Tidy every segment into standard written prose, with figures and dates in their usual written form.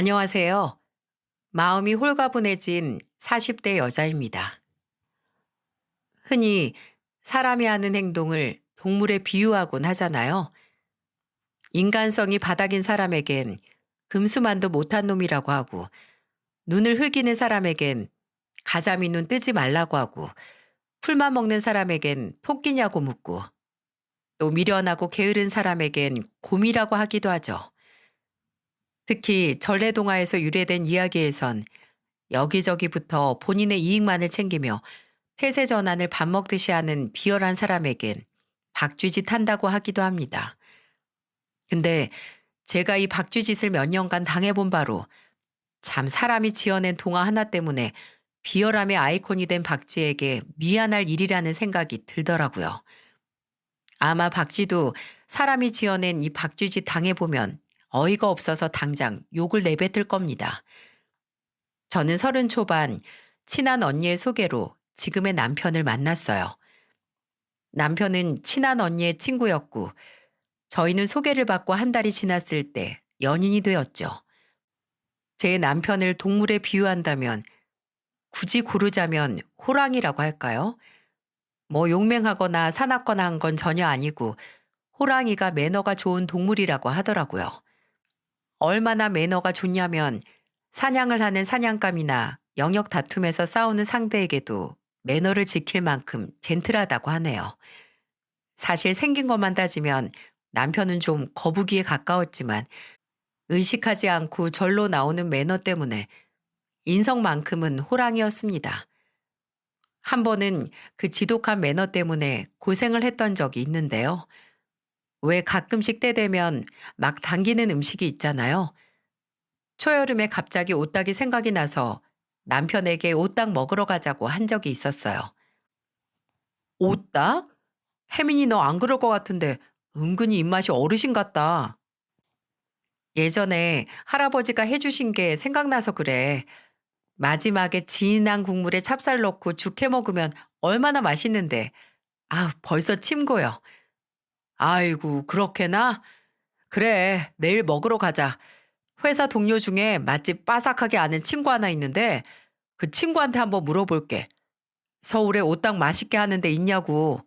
안녕하세요. 마음이 홀가분해진 40대 여자입니다. 흔히 사람이 하는 행동을 동물에 비유하곤 하잖아요. 인간성이 바닥인 사람에겐 금수만도 못한 놈이라고 하고, 눈을 흘기는 사람에겐 가자미 눈 뜨지 말라고 하고, 풀만 먹는 사람에겐 토끼냐고 묻고, 또 미련하고 게으른 사람에겐 곰이라고 하기도 하죠. 특히 전래동화에서 유래된 이야기에선 여기저기부터 본인의 이익만을 챙기며 태세 전환을 밥 먹듯이 하는 비열한 사람에겐 박쥐짓 한다고 하기도 합니다. 근데 제가 이 박쥐짓을 몇 년간 당해본 바로 참 사람이 지어낸 동화 하나 때문에 비열함의 아이콘이 된 박쥐에게 미안할 일이라는 생각이 들더라고요. 아마 박쥐도 사람이 지어낸 이 박쥐짓 당해보면 어이가 없어서 당장 욕을 내뱉을 겁니다. 저는 30 초반 친한 언니의 소개로 지금의 남편을 만났어요. 남편은 친한 언니의 친구였고, 저희는 소개를 받고 한 달이 지났을 때 연인이 되었죠. 제 남편을 동물에 비유한다면, 굳이 고르자면 호랑이라고 할까요? 뭐 용맹하거나 사납거나 한 건 전혀 아니고, 호랑이가 매너가 좋은 동물이라고 하더라고요. 얼마나 매너가 좋냐면, 사냥을 하는 사냥감이나 영역 다툼에서 싸우는 상대에게도 매너를 지킬 만큼 젠틀하다고 하네요. 사실 생긴 것만 따지면 남편은 좀 거북이에 가까웠지만, 의식하지 않고 절로 나오는 매너 때문에 인성만큼은 호랑이였습니다. 한 번은 그 지독한 매너 때문에 고생을 했던 적이 있는데요. 왜 가끔씩 때 되면 막 당기는 음식이 있잖아요. 초여름에 갑자기 오딱이 생각이 나서 남편에게 오딱 먹으러 가자고 한 적이 있었어요. 오딱? 혜민이 너 안 그럴 것 같은데 은근히 입맛이 어르신 같다. 예전에 할아버지가 해주신 게 생각나서 그래. 마지막에 진한 국물에 찹쌀 넣고 죽 해 먹으면 얼마나 맛있는데. 아, 벌써 침 고여. 아이고, 그렇게나? 그래, 내일 먹으러 가자. 회사 동료 중에 맛집 빠삭하게 아는 친구 하나 있는데 그 친구한테 한번 물어볼게. 서울에 오딱 맛있게 하는 데 있냐고.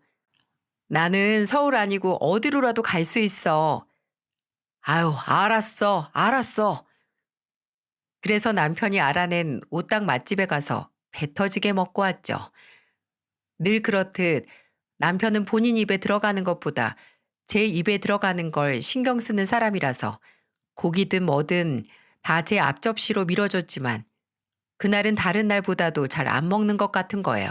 나는 서울 아니고 어디로라도 갈 수 있어. 아유, 알았어, 알았어. 그래서 남편이 알아낸 오딱 맛집에 가서 배 터지게 먹고 왔죠. 늘 그렇듯 남편은 본인 입에 들어가는 것보다 제 입에 들어가는 걸 신경 쓰는 사람이라서 고기든 뭐든 다 제 앞접시로 밀어줬지만 그날은 다른 날보다도 잘 안 먹는 것 같은 거예요.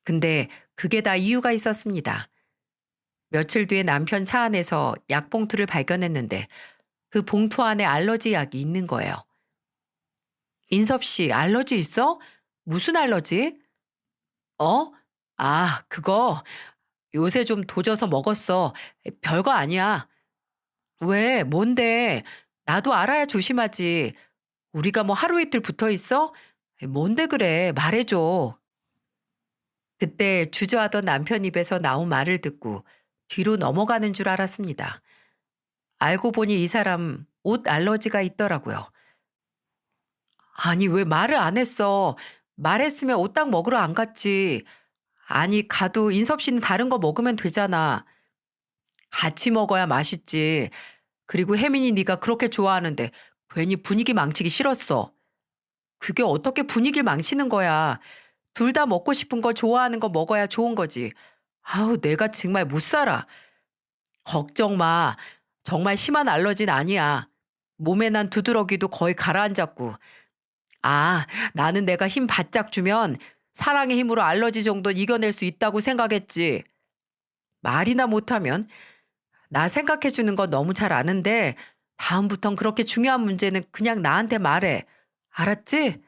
근데 그게 다 이유가 있었습니다. 며칠 뒤에 남편 차 안에서 약 봉투를 발견했는데 그 봉투 안에 알러지 약이 있는 거예요. 인섭 씨, 알러지 있어? 무슨 알러지? 어? 아, 그거 요새 좀 도져서 먹었어. 별거 아니야. 왜? 뭔데? 나도 알아야 조심하지. 우리가 뭐 하루 이틀 붙어 있어? 뭔데 그래? 말해줘. 그때 주저하던 남편 입에서 나온 말을 듣고 뒤로 넘어가는 줄 알았습니다. 알고 보니 이 사람 옷 알러지가 있더라고요. 아니, 왜 말을 안 했어? 말했으면 오딱 먹으러 안 갔지. 아니, 가도 인섭 씨는 다른 거 먹으면 되잖아. 같이 먹어야 맛있지. 그리고 혜민이 네가 그렇게 좋아하는데 괜히 분위기 망치기 싫었어. 그게 어떻게 분위기를 망치는 거야. 둘 다 먹고 싶은 거 좋아하는 거 먹어야 좋은 거지. 아우, 내가 정말 못 살아. 걱정 마. 정말 심한 알러지는 아니야. 몸에 난 두드러기도 거의 가라앉았고. 아, 나는 내가 힘 바짝 주면 사랑의 힘으로 알러지 정도 이겨낼 수 있다고 생각했지. 말이나 못하면 나 생각해 주는 거 너무 잘 아는데 다음부턴 그렇게 중요한 문제는 그냥 나한테 말해. 알았지?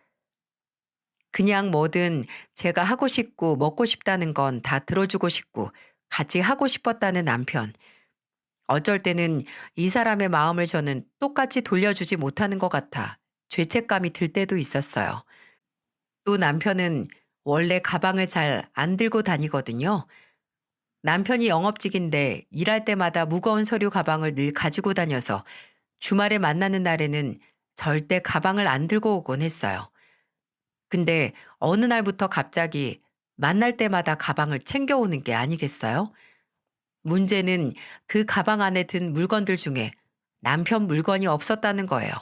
그냥 뭐든 제가 하고 싶고 먹고 싶다는 건 다 들어주고 싶고 같이 하고 싶었다는 남편. 어쩔 때는 이 사람의 마음을 저는 똑같이 돌려주지 못하는 것 같아 죄책감이 들 때도 있었어요. 또 남편은 원래 가방을 잘 안 들고 다니거든요. 남편이 영업직인데 일할 때마다 무거운 서류 가방을 늘 가지고 다녀서 주말에 만나는 날에는 절대 가방을 안 들고 오곤 했어요. 근데 어느 날부터 갑자기 만날 때마다 가방을 챙겨오는 게 아니겠어요? 문제는 그 가방 안에 든 물건들 중에 남편 물건이 없었다는 거예요.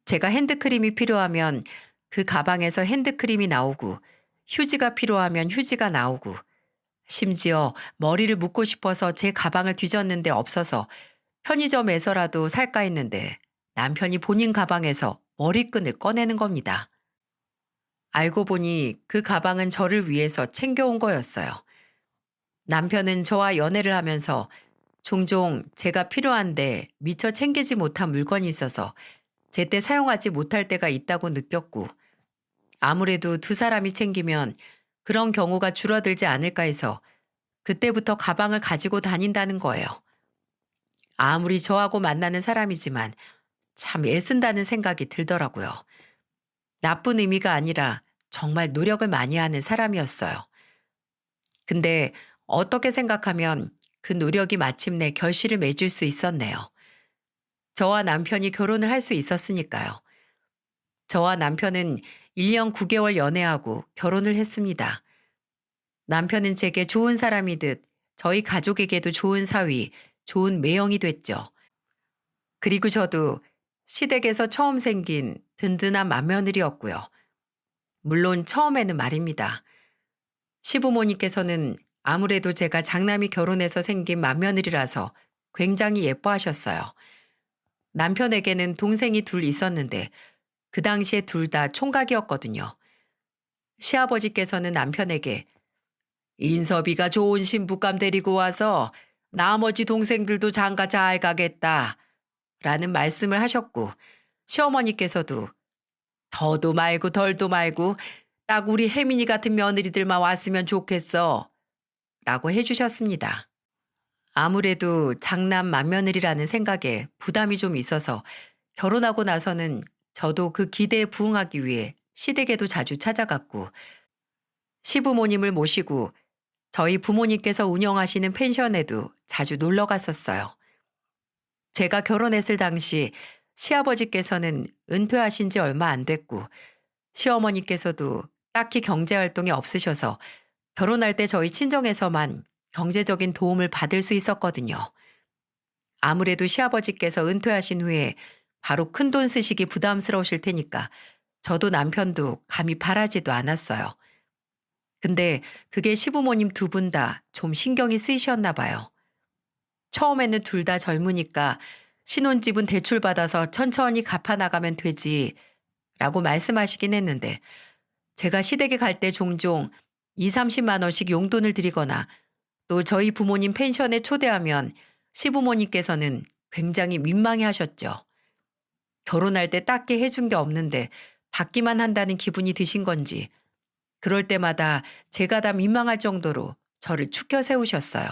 제가 핸드크림이 필요하면 그 가방에서 핸드크림이 나오고, 휴지가 필요하면 휴지가 나오고, 심지어 머리를 묶고 싶어서 제 가방을 뒤졌는데 없어서 편의점에서라도 살까 했는데 남편이 본인 가방에서 머리끈을 꺼내는 겁니다. 알고 보니 그 가방은 저를 위해서 챙겨온 거였어요. 남편은 저와 연애를 하면서 종종 제가 필요한데 미처 챙기지 못한 물건이 있어서 제때 사용하지 못할 때가 있다고 느꼈고, 아무래도 두 사람이 챙기면 그런 경우가 줄어들지 않을까 해서 그때부터 가방을 가지고 다닌다는 거예요. 아무리 저하고 만나는 사람이지만 참 애쓴다는 생각이 들더라고요. 나쁜 의미가 아니라 정말 노력을 많이 하는 사람이었어요. 근데 어떻게 생각하면 그 노력이 마침내 결실을 맺을 수 있었네요. 저와 남편이 결혼을 할 수 있었으니까요. 저와 남편은 1년 9개월 연애하고 결혼을 했습니다. 남편은 제게 좋은 사람이듯 저희 가족에게도 좋은 사위, 좋은 매형이 됐죠. 그리고 저도 시댁에서 처음 생긴 든든한 맏며느리였고요. 물론 처음에는 말입니다. 시부모님께서는 아무래도 제가 장남이 결혼해서 생긴 맏며느리라서 굉장히 예뻐하셨어요. 남편에게는 동생이 둘 있었는데 그 당시에 둘 다 총각이었거든요. 시아버지께서는 남편에게 인섭이가 좋은 신부감 데리고 와서 나머지 동생들도 장가 잘 가겠다 라는 말씀을 하셨고, 시어머니께서도 더도 말고 덜도 말고 딱 우리 혜민이 같은 며느리들만 왔으면 좋겠어 라고 해주셨습니다. 아무래도 장남 맏며느리라는 생각에 부담이 좀 있어서 결혼하고 나서는 저도 그 기대에 부응하기 위해 시댁에도 자주 찾아갔고, 시부모님을 모시고 저희 부모님께서 운영하시는 펜션에도 자주 놀러 갔었어요. 제가 결혼했을 당시 시아버지께서는 은퇴하신 지 얼마 안 됐고, 시어머니께서도 딱히 경제 활동이 없으셔서 결혼할 때 저희 친정에서만 경제적인 도움을 받을 수 있었거든요. 아무래도 시아버지께서 은퇴하신 후에 바로 큰돈 쓰시기 부담스러우실 테니까 저도 남편도 감히 바라지도 않았어요. 근데 그게 시부모님 두 분 다 좀 신경이 쓰이셨나 봐요. 처음에는 둘 다 젊으니까 신혼집은 대출받아서 천천히 갚아나가면 되지 라고 말씀하시긴 했는데, 제가 시댁에 갈 때 종종 2, 30만 원씩 용돈을 드리거나 또 저희 부모님 펜션에 초대하면 시부모님께서는 굉장히 민망해 하셨죠. 결혼할 때 딱히 해준 게 없는데 받기만 한다는 기분이 드신 건지 그럴 때마다 제가 다 민망할 정도로 저를 추켜 세우셨어요.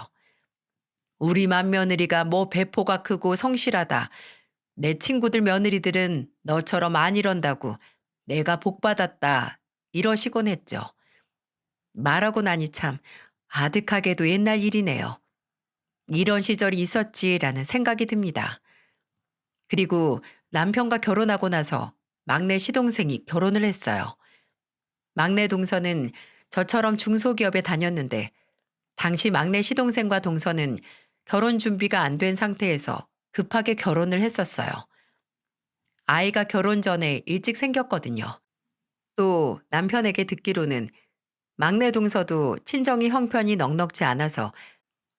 우리 맏며느리가 뭐 배포가 크고 성실하다. 내 친구들 며느리들은 너처럼 안 이런다고 내가 복받았다. 이러시곤 했죠. 말하고 나니 참 아득하게도 옛날 일이네요. 이런 시절이 있었지라는 생각이 듭니다. 그리고 남편과 결혼하고 나서 막내 시동생이 결혼을 했어요. 막내 동서는 저처럼 중소기업에 다녔는데 당시 막내 시동생과 동서는 결혼 준비가 안 된 상태에서 급하게 결혼을 했었어요. 아이가 결혼 전에 일찍 생겼거든요. 또 남편에게 듣기로는 막내 동서도 친정이 형편이 넉넉지 않아서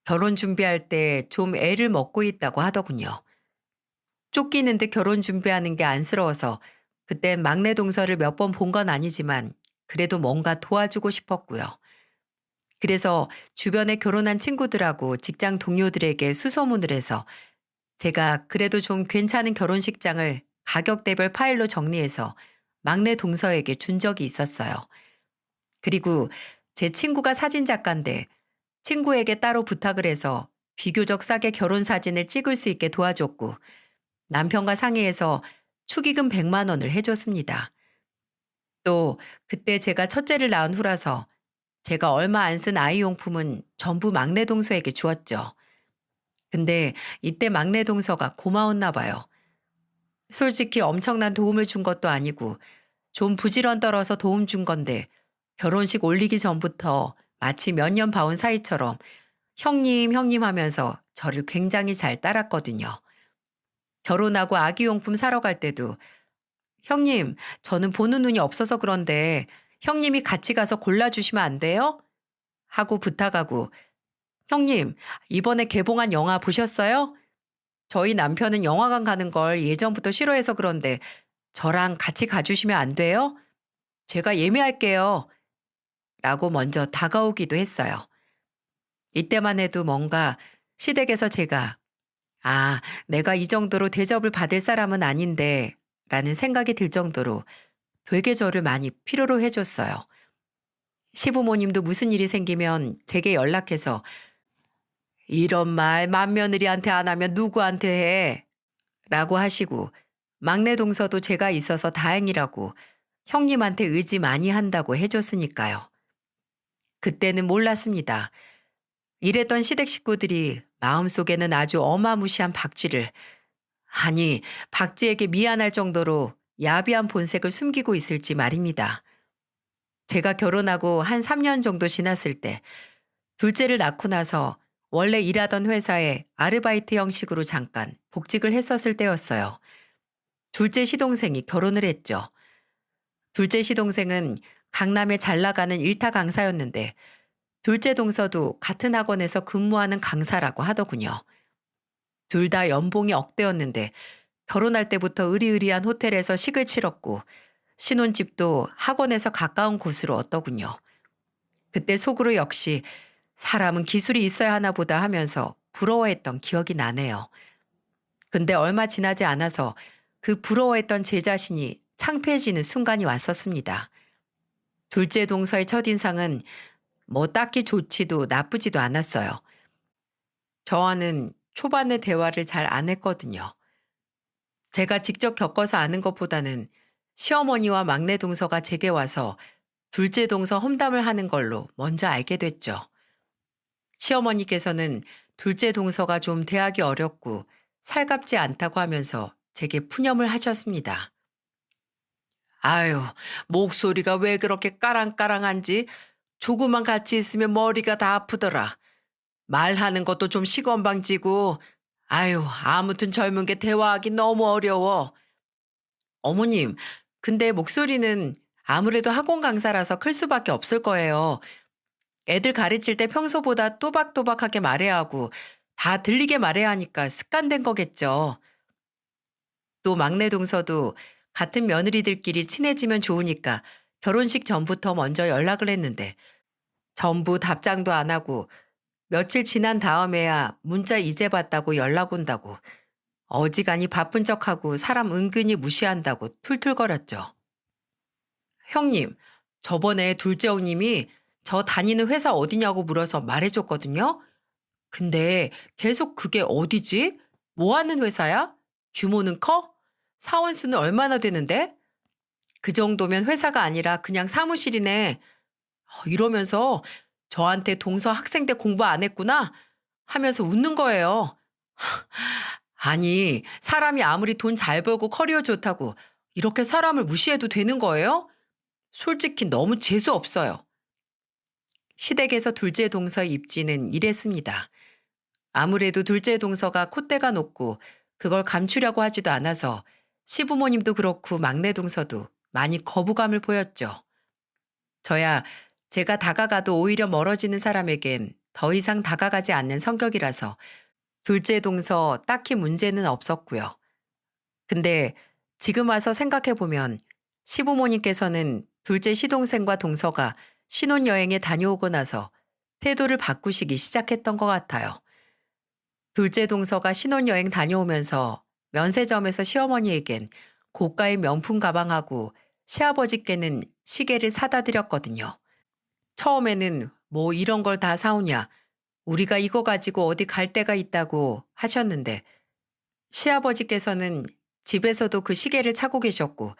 결혼 준비할 때 좀 애를 먹고 있다고 하더군요. 쫓기는데 결혼 준비하는 게 안쓰러워서 그땐 막내 동서를 몇 번 본 건 아니지만 그래도 뭔가 도와주고 싶었고요. 그래서 주변에 결혼한 친구들하고 직장 동료들에게 수소문을 해서 제가 그래도 좀 괜찮은 결혼식장을 가격대별 파일로 정리해서 막내 동서에게 준 적이 있었어요. 그리고 제 친구가 사진 작가인데 친구에게 따로 부탁을 해서 비교적 싸게 결혼 사진을 찍을 수 있게 도와줬고, 남편과 상의해서 축의금 100만 원을 해줬습니다. 또 그때 제가 첫째를 낳은 후라서 제가 얼마 안 쓴 아이용품은 전부 막내 동서에게 주었죠. 근데 이때 막내 동서가 고마웠나 봐요. 솔직히 엄청난 도움을 준 것도 아니고 좀 부지런 떨어서 도움 준 건데 결혼식 올리기 전부터 마치 몇 년 봐온 사이처럼 형님, 형님 하면서 저를 굉장히 잘 따랐거든요. 결혼하고 아기용품 사러 갈 때도 형님, 저는 보는 눈이 없어서 그런데 형님이 같이 가서 골라주시면 안 돼요? 하고 부탁하고 형님, 이번에 개봉한 영화 보셨어요? 저희 남편은 영화관 가는 걸 예전부터 싫어해서 그런데 저랑 같이 가주시면 안 돼요? 제가 예매할게요. 라고 먼저 다가오기도 했어요. 이때만 해도 뭔가 시댁에서 제가 내가 이 정도로 대접을 받을 사람은 아닌데 라는 생각이 들 정도로 되게 저를 많이 필요로 해줬어요. 시부모님도 무슨 일이 생기면 제게 연락해서 이런 말 맏며느리한테 안 하면 누구한테 해? 라고 하시고 막내 동서도 제가 있어서 다행이라고 형님한테 의지 많이 한다고 해줬으니까요. 그때는 몰랐습니다. 이랬던 시댁 식구들이 마음속에는 아주 어마무시한 박쥐를, 아니, 박쥐에게 미안할 정도로 야비한 본색을 숨기고 있을지 말입니다. 제가 결혼하고 한 3년 정도 지났을 때 둘째를 낳고 나서 원래 일하던 회사에 아르바이트 형식으로 잠깐 복직을 했었을 때였어요. 둘째 시동생이 결혼을 했죠. 둘째 시동생은 강남에 잘 나가는 일타 강사였는데 둘째 동서도 같은 학원에서 근무하는 강사라고 하더군요. 둘 다 연봉이 억대였는데 결혼할 때부터 으리으리한 호텔에서 식을 치렀고 신혼집도 학원에서 가까운 곳으로 얻더군요. 그때 속으로 역시 사람은 기술이 있어야 하나 보다 하면서 부러워했던 기억이 나네요. 근데 얼마 지나지 않아서 그 부러워했던 제 자신이 창피해지는 순간이 왔었습니다. 둘째 동서의 첫인상은 뭐 딱히 좋지도 나쁘지도 않았어요. 저와는 초반에 대화를 잘 안 했거든요. 제가 직접 겪어서 아는 것보다는 시어머니와 막내 동서가 제게 와서 둘째 동서 험담을 하는 걸로 먼저 알게 됐죠. 시어머니께서는 둘째 동서가 좀 대하기 어렵고 살갑지 않다고 하면서 제게 푸념을 하셨습니다. 아유, 목소리가 왜 그렇게 까랑까랑한지 조금만 같이 있으면 머리가 다 아프더라. 말하는 것도 좀 시건방지고, 아유, 아무튼 젊은 게 대화하기 너무 어려워. 어머님, 근데 목소리는 아무래도 학원 강사라서 클 수밖에 없을 거예요. 애들 가르칠 때 평소보다 또박또박하게 말해야 하고, 다 들리게 말해야 하니까 습관된 거겠죠. 또 막내 동서도 같은 며느리들끼리 친해지면 좋으니까 결혼식 전부터 먼저 연락을 했는데, 전부 답장도 안 하고, 며칠 지난 다음에야 문자 이제 봤다고 연락 온다고 어지간히 바쁜 척하고 사람 은근히 무시한다고 툴툴거렸죠. 형님, 저번에 둘째 형님이 저 다니는 회사 어디냐고 물어서 말해줬거든요. 근데 계속 그게 어디지? 뭐 하는 회사야? 규모는 커? 사원수는 얼마나 되는데? 그 정도면 회사가 아니라 그냥 사무실이네. 이러면서 저한테 동서 학생 때 공부 안 했구나 하면서 웃는 거예요. 아니, 사람이 아무리 돈 잘 벌고 커리어 좋다고 이렇게 사람을 무시해도 되는 거예요? 솔직히 너무 재수 없어요. 시댁에서 둘째 동서의 입지는 이랬습니다. 아무래도 둘째 동서가 콧대가 높고 그걸 감추려고 하지도 않아서 시부모님도 그렇고 막내 동서도 많이 거부감을 보였죠. 저야 제가 다가가도 오히려 멀어지는 사람에겐 더 이상 다가가지 않는 성격이라서 둘째 동서 딱히 문제는 없었고요. 근데 지금 와서 생각해 보면 시부모님께서는 둘째 시동생과 동서가 신혼여행에 다녀오고 나서 태도를 바꾸시기 시작했던 것 같아요. 둘째 동서가 신혼여행 다녀오면서 면세점에서 시어머니에겐 고가의 명품 가방하고 시아버지께는 시계를 사다 드렸거든요. 처음에는 뭐 이런 걸 다 사오냐, 우리가 이거 가지고 어디 갈 데가 있다고 하셨는데 시아버지께서는 집에서도 그 시계를 차고 계셨고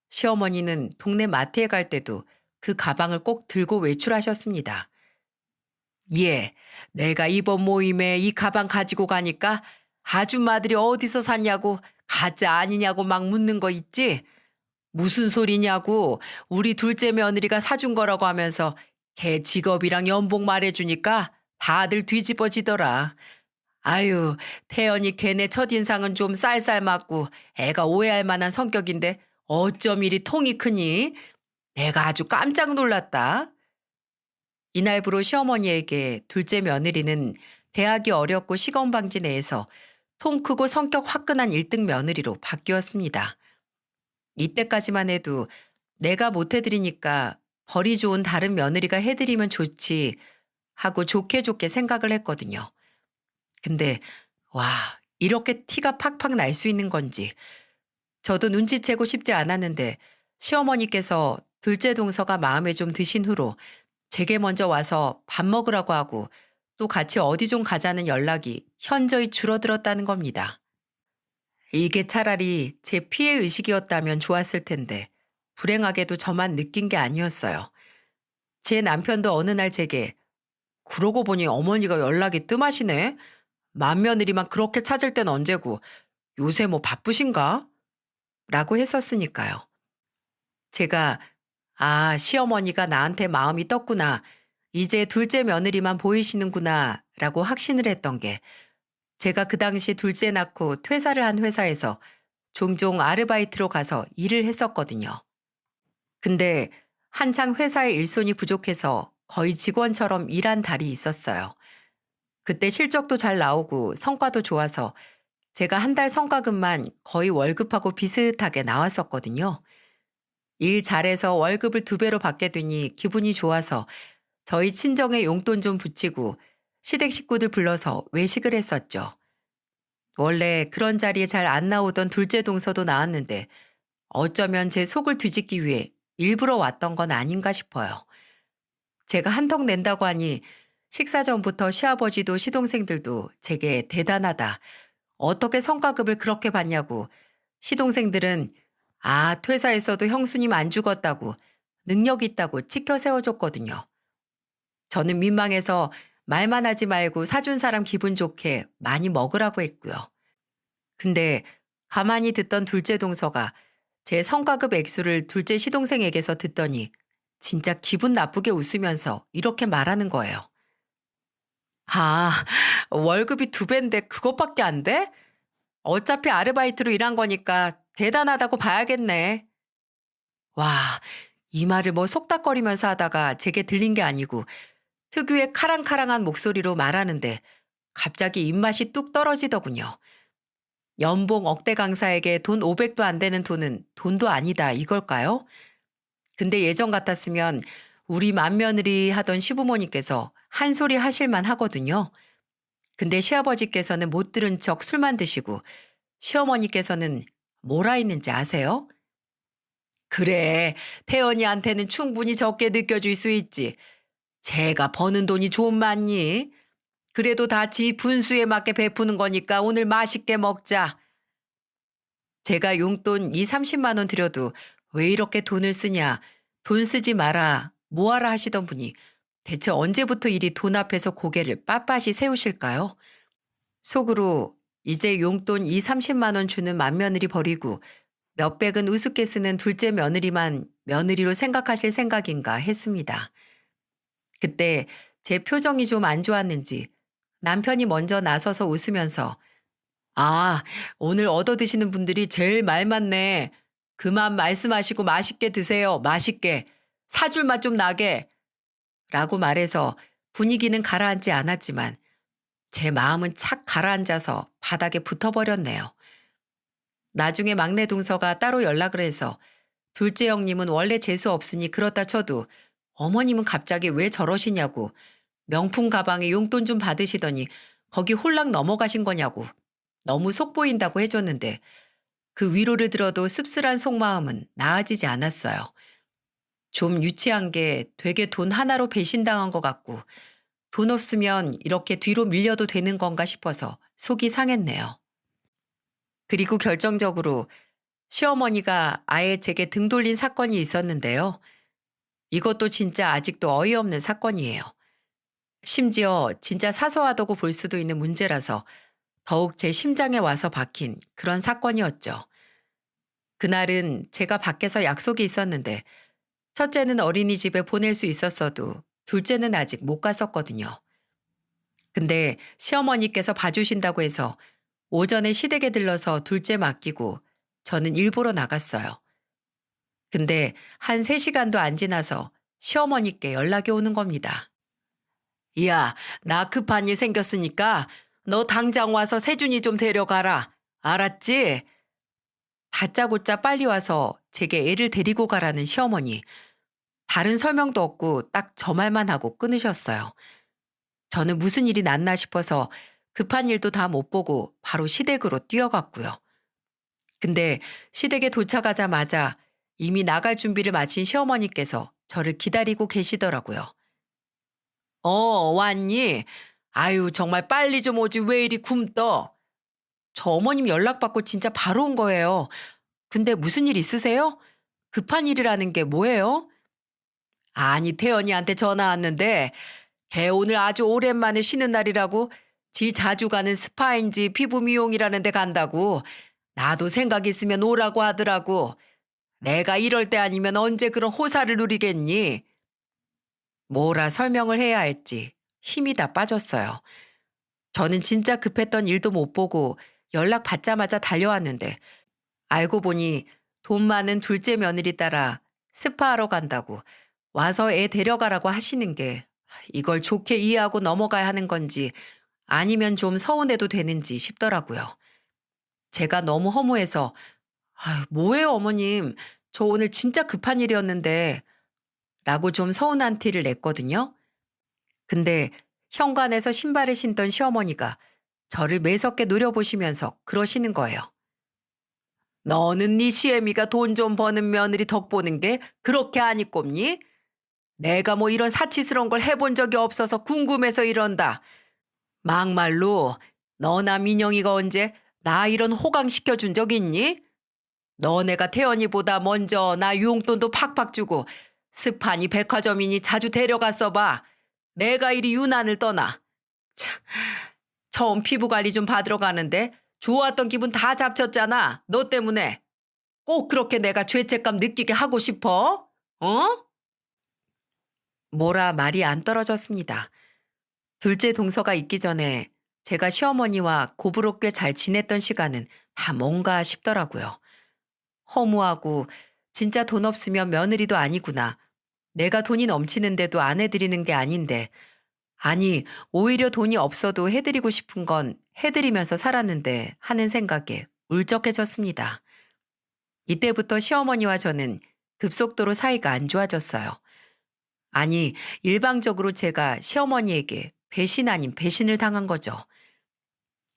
시어머니는 동네 마트에 갈 때도 그 가방을 꼭 들고 외출하셨습니다. 예, 내가 이번 모임에 이 가방 가지고 가니까 아줌마들이 어디서 샀냐고 가짜 아니냐고 막 묻는 거 있지? 무슨 소리냐고 우리 둘째 며느리가 사준 거라고 하면서 걔 직업이랑 연봉 말해주니까 다들 뒤집어지더라. 아유, 태연이 걔네 첫인상은 좀 쌀쌀 맞고 애가 오해할 만한 성격인데 어쩜 이리 통이 크니? 내가 아주 깜짝 놀랐다. 이날부로 시어머니에게 둘째 며느리는 대학이 어렵고 시건방지 내에서 통 크고 성격 화끈한 1등 며느리로 바뀌었습니다. 이때까지만 해도 내가 못 해드리니까 벌이 좋은 다른 며느리가 해드리면 좋지 하고 좋게 좋게 생각을 했거든요. 근데 와, 이렇게 티가 팍팍 날 수 있는 건지 저도 눈치채고 싶지 않았는데 시어머니께서 둘째 동서가 마음에 좀 드신 후로 제게 먼저 와서 밥 먹으라고 하고 또 같이 어디 좀 가자는 연락이 현저히 줄어들었다는 겁니다. 이게 차라리 제 피해 의식이었다면 좋았을 텐데 불행하게도 저만 느낀 게 아니었어요. 제 남편도 어느 날 제게 그러고 보니 어머니가 연락이 뜸하시네. 맏며느리만 그렇게 찾을 땐 언제고 요새 뭐 바쁘신가? 라고 했었으니까요. 제가 아, 시어머니가 나한테 마음이 떴구나. 이제 둘째 며느리만 보이시는구나. 라고 확신을 했던 게 제가 그 당시 둘째 낳고 퇴사를 한 회사에서 종종 아르바이트로 가서 일을 했었거든요. 근데 한창 회사의 일손이 부족해서 거의 직원처럼 일한 달이 있었어요. 그때 실적도 잘 나오고 성과도 좋아서 제가 한 달 성과금만 거의 월급하고 비슷하게 나왔었거든요. 일 잘해서 월급을 2배로 받게 되니 기분이 좋아서 저희 친정에 용돈 좀 붙이고 시댁 식구들 불러서 외식을 했었죠. 원래 그런 자리에 잘 안 나오던 둘째 동서도 나왔는데 어쩌면 제 속을 뒤집기 위해 일부러 왔던 건 아닌가 싶어요. 제가 한턱 낸다고 하니 식사 전부터 시아버지도 시동생들도 제게 대단하다. 어떻게 성과급을 그렇게 받냐고 시동생들은 아, 퇴사했어도 형수님 안 죽었다고 능력 있다고 치켜 세워줬거든요. 저는 민망해서 말만 하지 말고 사준 사람 기분 좋게 많이 먹으라고 했고요. 근데 가만히 듣던 둘째 동서가 제 성과급 액수를 둘째 시동생에게서 듣더니 진짜 기분 나쁘게 웃으면서 이렇게 말하는 거예요. 아, 월급이 2배인데 그것밖에 안 돼? 어차피 아르바이트로 일한 거니까 대단하다고 봐야겠네. 와, 이 말을 뭐 속닥거리면서 하다가 제게 들린 게 아니고 특유의 카랑카랑한 목소리로 말하는데 갑자기 입맛이 뚝 떨어지더군요. 연봉 억대 강사에게 돈 500도 안 되는 돈은 돈도 아니다 이걸까요? 근데 예전 같았으면 우리 맏며느리 하던 시부모님께서 한 소리 하실만 하거든요. 근데 시아버지께서는 못 들은 척 술만 드시고 시어머니께서는 뭐라 했는지 아세요? 그래, 태연이한테는 충분히 적게 느껴질 수 있지. 제가 버는 돈이 좀 많니? 그래도 다 지 분수에 맞게 베푸는 거니까 오늘 맛있게 먹자. 제가 용돈 2, 30만 원 드려도 왜 이렇게 돈을 쓰냐, 돈 쓰지 마라, 뭐하라 하시던 분이 대체 언제부터 이리 돈 앞에서 고개를 빳빳이 세우실까요? 속으로 이제 용돈 2, 30만 원 주는 맏며느리 버리고 몇백은 우습게 쓰는 둘째 며느리만 며느리로 생각하실 생각인가 했습니다. 그때 제 표정이 좀 안 좋았는지 남편이 먼저 나서서 웃으면서 아, 오늘 얻어 드시는 분들이 제일 말 많네. 그만 말씀하시고 맛있게 드세요. 맛있게. 사줄 맛 좀 나게. 라고 말해서 분위기는 가라앉지 않았지만 제 마음은 착 가라앉아서 바닥에 붙어버렸네요. 나중에 막내 동서가 따로 연락을 해서 둘째 형님은 원래 재수 없으니 그렇다 쳐도 어머님은 갑자기 왜 저러시냐고 명품 가방에 용돈 좀 받으시더니 거기 홀랑 넘어가신 거냐고 너무 속 보인다고 해줬는데 그 위로를 들어도 씁쓸한 속마음은 나아지지 않았어요. 좀 유치한 게 되게 돈 하나로 배신당한 것 같고 돈 없으면 이렇게 뒤로 밀려도 되는 건가 싶어서 속이 상했네요. 그리고 결정적으로 시어머니가 아예 제게 등 돌린 사건이 있었는데요. 이것도 진짜 아직도 어이없는 사건이에요. 심지어 진짜 사소하다고 볼 수도 있는 문제라서 더욱 제 심장에 와서 박힌 그런 사건이었죠. 그날은 제가 밖에서 약속이 있었는데 첫째는 어린이집에 보낼 수 있었어도 둘째는 아직 못 갔었거든요. 근데 시어머니께서 봐주신다고 해서 오전에 시댁에 들러서 둘째 맡기고 저는 일보러 나갔어요. 근데 한 3시간도 안 지나서 시어머니께 연락이 오는 겁니다. 야, 나 급한 일 생겼으니까 너 당장 와서 세준이 좀 데려가라. 알았지? 다짜고짜 빨리 와서 제게 애를 데리고 가라는 시어머니. 다른 설명도 없고 딱 저 말만 하고 끊으셨어요. 저는 무슨 일이 났나 싶어서 급한 일도 다 못 보고 바로 시댁으로 뛰어갔고요. 근데 시댁에 도착하자마자 이미 나갈 준비를 마친 시어머니께서 저를 기다리고 계시더라고요. 왔니? 아유, 정말 빨리 좀 오지 왜 이리 굼떠? 저 어머님 연락받고 진짜 바로 온 거예요. 근데 무슨 일 있으세요? 급한 일이라는 게 뭐예요? 아니, 태연이한테 전화 왔는데 걔 오늘 아주 오랜만에 쉬는 날이라고 지 자주 가는 스파인지 피부 미용이라는 데 간다고 나도 생각 있으면 오라고 하더라고. 내가 이럴 때 아니면 언제 그런 호사를 누리겠니? 뭐라 설명을 해야 할지 힘이 다 빠졌어요. 저는 진짜 급했던 일도 못 보고 연락 받자마자 달려왔는데 알고 보니 돈 많은 둘째 며느리 따라 스파하러 간다고 와서 애 데려가라고 하시는 게 이걸 좋게 이해하고 넘어가야 하는 건지 아니면 좀 서운해도 되는지 싶더라고요. 제가 너무 허무해서 아유, 뭐예요, 어머님. 저 오늘 진짜 급한 일이었는데 라고 좀 서운한 티를 냈거든요. 근데 현관에서 신발을 신던 시어머니가 저를 매섭게 노려보시면서 그러시는 거예요. 너는 네 시애미가 돈 좀 버는 며느리 덕 보는 게 그렇게 안 이꼽니? 내가 뭐 이런 사치스러운 걸 해본 적이 없어서 궁금해서 이런다. 막말로 너나 민영이가 언제 나 이런 호강시켜 준 적 있니? 너네가 태연이보다 먼저 나 용돈도 팍팍 주고 스파니 백화점이니 자주 데려갔어 봐. 내가 이리 유난을 떠나. 참, 처음 피부 관리 좀 받으러 가는데 좋았던 기분 다 잡쳤잖아. 너 때문에. 꼭 그렇게 내가 죄책감 느끼게 하고 싶어? 어? 뭐라 말이 안 떨어졌습니다. 둘째 동서가 있기 전에 제가 시어머니와 고부로 꽤 잘 지냈던 시간은 다 뭔가 싶더라고요. 허무하고 진짜 돈 없으면 며느리도 아니구나. 내가 돈이 넘치는데도 안 해드리는 게 아닌데. 아니, 오히려 돈이 없어도 해드리고 싶은 건 해드리면서 살았는데 하는 생각에 울적해졌습니다. 이때부터 시어머니와 저는 급속도로 사이가 안 좋아졌어요. 아니, 일방적으로 제가 시어머니에게 배신 아닌 배신을 당한 거죠.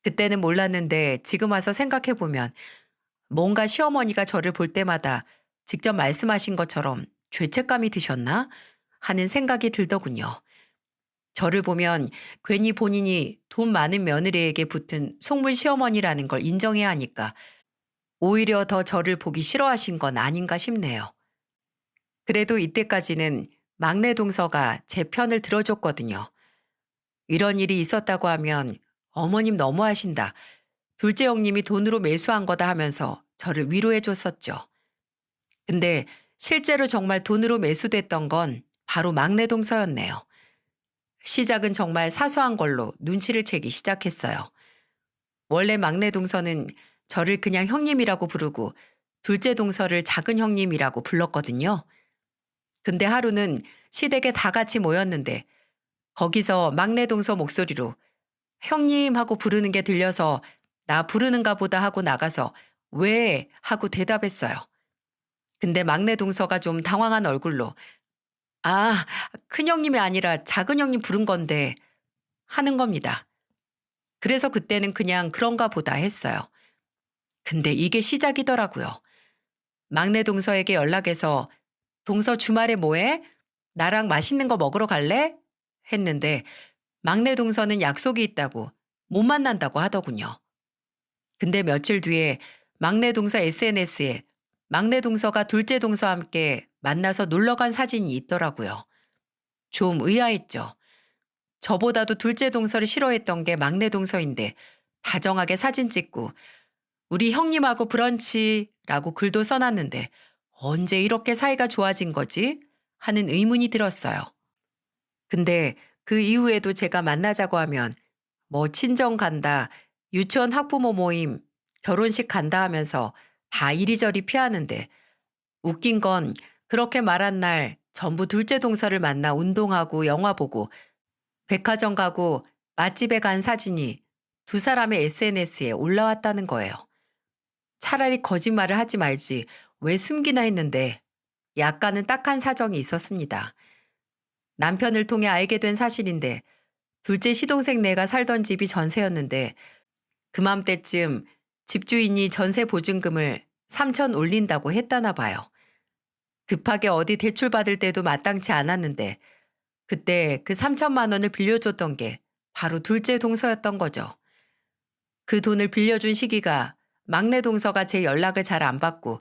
그때는 몰랐는데 지금 와서 생각해보면 뭔가 시어머니가 저를 볼 때마다 직접 말씀하신 것처럼 죄책감이 드셨나 하는 생각이 들더군요. 저를 보면 괜히 본인이 돈 많은 며느리에게 붙은 속물 시어머니라는 걸 인정해야 하니까 오히려 더 저를 보기 싫어하신 건 아닌가 싶네요. 그래도 이때까지는 막내 동서가 제 편을 들어줬거든요. 이런 일이 있었다고 하면 어머님 너무하신다. 둘째 형님이 돈으로 매수한 거다 하면서 저를 위로해 줬었죠. 근데 실제로 정말 돈으로 매수됐던 건 바로 막내 동서였네요. 시작은 정말 사소한 걸로 눈치를 채기 시작했어요. 원래 막내 동서는 저를 그냥 형님이라고 부르고 둘째 동서를 작은 형님이라고 불렀거든요. 근데 하루는 시댁에 다 같이 모였는데 거기서 막내 동서 목소리로 형님 하고 부르는 게 들려서 나 부르는가 보다 하고 나가서 왜? 하고 대답했어요. 근데 막내 동서가 좀 당황한 얼굴로 아, 큰형님이 아니라 작은 형님 부른 건데 하는 겁니다. 그래서 그때는 그냥 그런가 보다 했어요. 근데 이게 시작이더라고요. 막내 동서에게 연락해서 동서 주말에 뭐해? 나랑 맛있는 거 먹으러 갈래? 했는데 막내 동서는 약속이 있다고 못 만난다고 하더군요. 근데 며칠 뒤에 막내 동서 SNS에 막내 동서가 둘째 동서와 함께 만나서 놀러 간 사진이 있더라고요. 좀 의아했죠. 저보다도 둘째 동서를 싫어했던 게 막내 동서인데 다정하게 사진 찍고 우리 형님하고 브런치라고 글도 써놨는데 언제 이렇게 사이가 좋아진 거지? 하는 의문이 들었어요. 근데 그 이후에도 제가 만나자고 하면 뭐 친정 간다, 유치원 학부모 모임, 결혼식 간다 하면서 다 이리저리 피하는데 웃긴 건 그렇게 말한 날 전부 둘째 동서를 만나 운동하고 영화 보고 백화점 가고 맛집에 간 사진이 두 사람의 SNS에 올라왔다는 거예요. 차라리 거짓말을 하지 말지 왜 숨기나 했는데 약간은 딱한 사정이 있었습니다. 남편을 통해 알게 된 사실인데 둘째 시동생 내가 살던 집이 전세였는데 그맘때쯤 집주인이 전세 보증금을 3천 올린다고 했다나 봐요. 급하게 어디 대출 받을 때도 마땅치 않았는데 그때 그 3천만 원을 빌려줬던 게 바로 둘째 동서였던 거죠. 그 돈을 빌려준 시기가 막내 동서가 제 연락을 잘 안 받고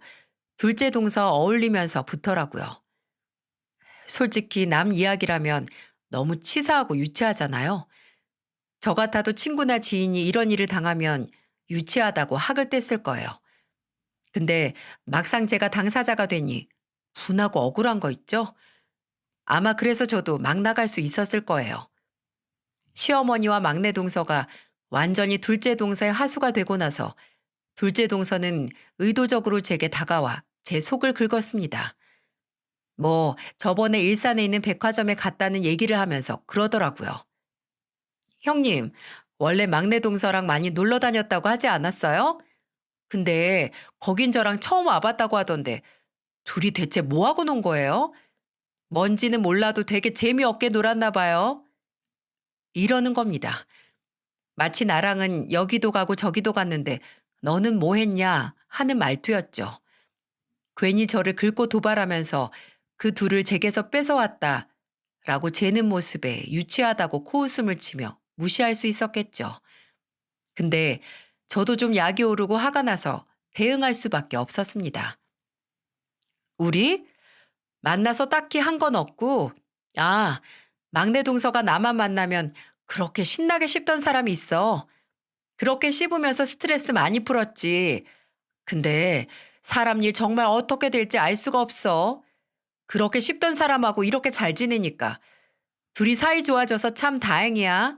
둘째 동서 어울리면서 붙더라고요. 솔직히 남 이야기라면 너무 치사하고 유치하잖아요. 저 같아도 친구나 지인이 이런 일을 당하면 유치하다고 학을 뗐을 거예요. 근데 막상 제가 당사자가 되니 분하고 억울한 거 있죠? 아마 그래서 저도 막 나갈 수 있었을 거예요. 시어머니와 막내 동서가 완전히 둘째 동서의 하수가 되고 나서 둘째 동서는 의도적으로 제게 다가와 제 속을 긁었습니다. 뭐 저번에 일산에 있는 백화점에 갔다는 얘기를 하면서 그러더라고요. 형님, 원래 막내 동서랑 많이 놀러 다녔다고 하지 않았어요? 근데 거긴 저랑 처음 와봤다고 하던데 둘이 대체 뭐 하고 논 거예요? 뭔지는 몰라도 되게 재미없게 놀았나 봐요. 이러는 겁니다. 마치 나랑은 여기도 가고 저기도 갔는데 너는 뭐 했냐 하는 말투였죠. 괜히 저를 긁고 도발하면서 그 둘을 제게서 뺏어왔다 라고 재는 모습에 유치하다고 코웃음을 치며 무시할 수 있었겠죠. 근데 저도 좀 약이 오르고 화가 나서 대응할 수밖에 없었습니다. 우리? 만나서 딱히 한 건 없고, 아, 막내 동서가 나만 만나면 그렇게 신나게 씹던 사람이 있어. 그렇게 씹으면서 스트레스 많이 풀었지. 근데 사람 일 정말 어떻게 될지 알 수가 없어. 그렇게 씹던 사람하고 이렇게 잘 지내니까 둘이 사이 좋아져서 참 다행이야.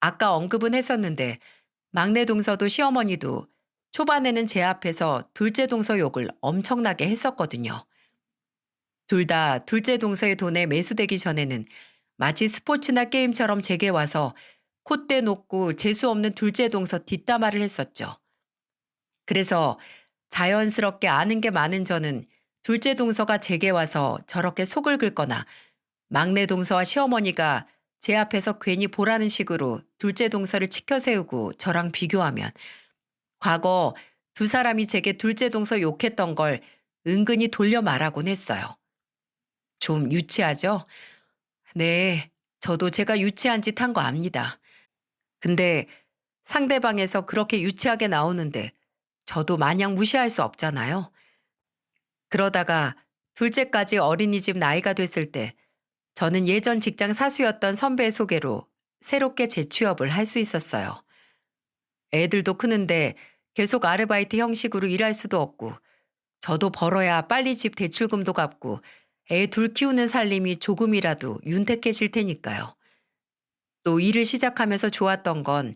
아까 언급은 했었는데 막내 동서도 시어머니도 초반에는 제 앞에서 둘째 동서 욕을 엄청나게 했었거든요. 둘 다 둘째 동서의 돈에 매수되기 전에는 마치 스포츠나 게임처럼 제게 와서 콧대 놓고 재수 없는 둘째 동서 뒷담화를 했었죠. 그래서 자연스럽게 아는 게 많은 저는 둘째 동서가 제게 와서 저렇게 속을 긁거나 막내 동서와 시어머니가 제 앞에서 괜히 보라는 식으로 둘째 동서를 치켜 세우고 저랑 비교하면 과거 두 사람이 제게 둘째 동서 욕했던 걸 은근히 돌려 말하곤 했어요. 좀 유치하죠? 네, 저도 제가 유치한 짓 한 거 압니다. 근데 상대방에서 그렇게 유치하게 나오는데 저도 마냥 무시할 수 없잖아요. 그러다가 둘째까지 어린이집 나이가 됐을 때 저는 예전 직장 사수였던 선배 소개로 새롭게 재취업을 할 수 있었어요. 애들도 크는데 계속 아르바이트 형식으로 일할 수도 없고 저도 벌어야 빨리 집 대출금도 갚고 애 둘 키우는 살림이 조금이라도 윤택해질 테니까요. 또 일을 시작하면서 좋았던 건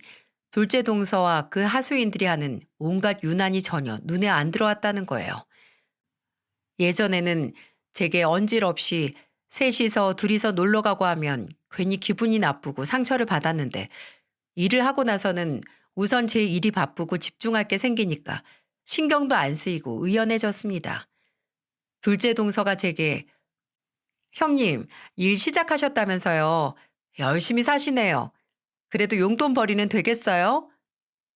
둘째 동서와 그 하수인들이 하는 온갖 유난이 전혀 눈에 안 들어왔다는 거예요. 예전에는 제게 언질 없이 셋이서 둘이서 놀러 가고 하면 괜히 기분이 나쁘고 상처를 받았는데 일을 하고 나서는 우선 제 일이 바쁘고 집중할 게 생기니까 신경도 안 쓰이고 의연해졌습니다. 둘째 동서가 제게 형님, 일 시작하셨다면서요. 열심히 사시네요. 그래도 용돈 벌이는 되겠어요?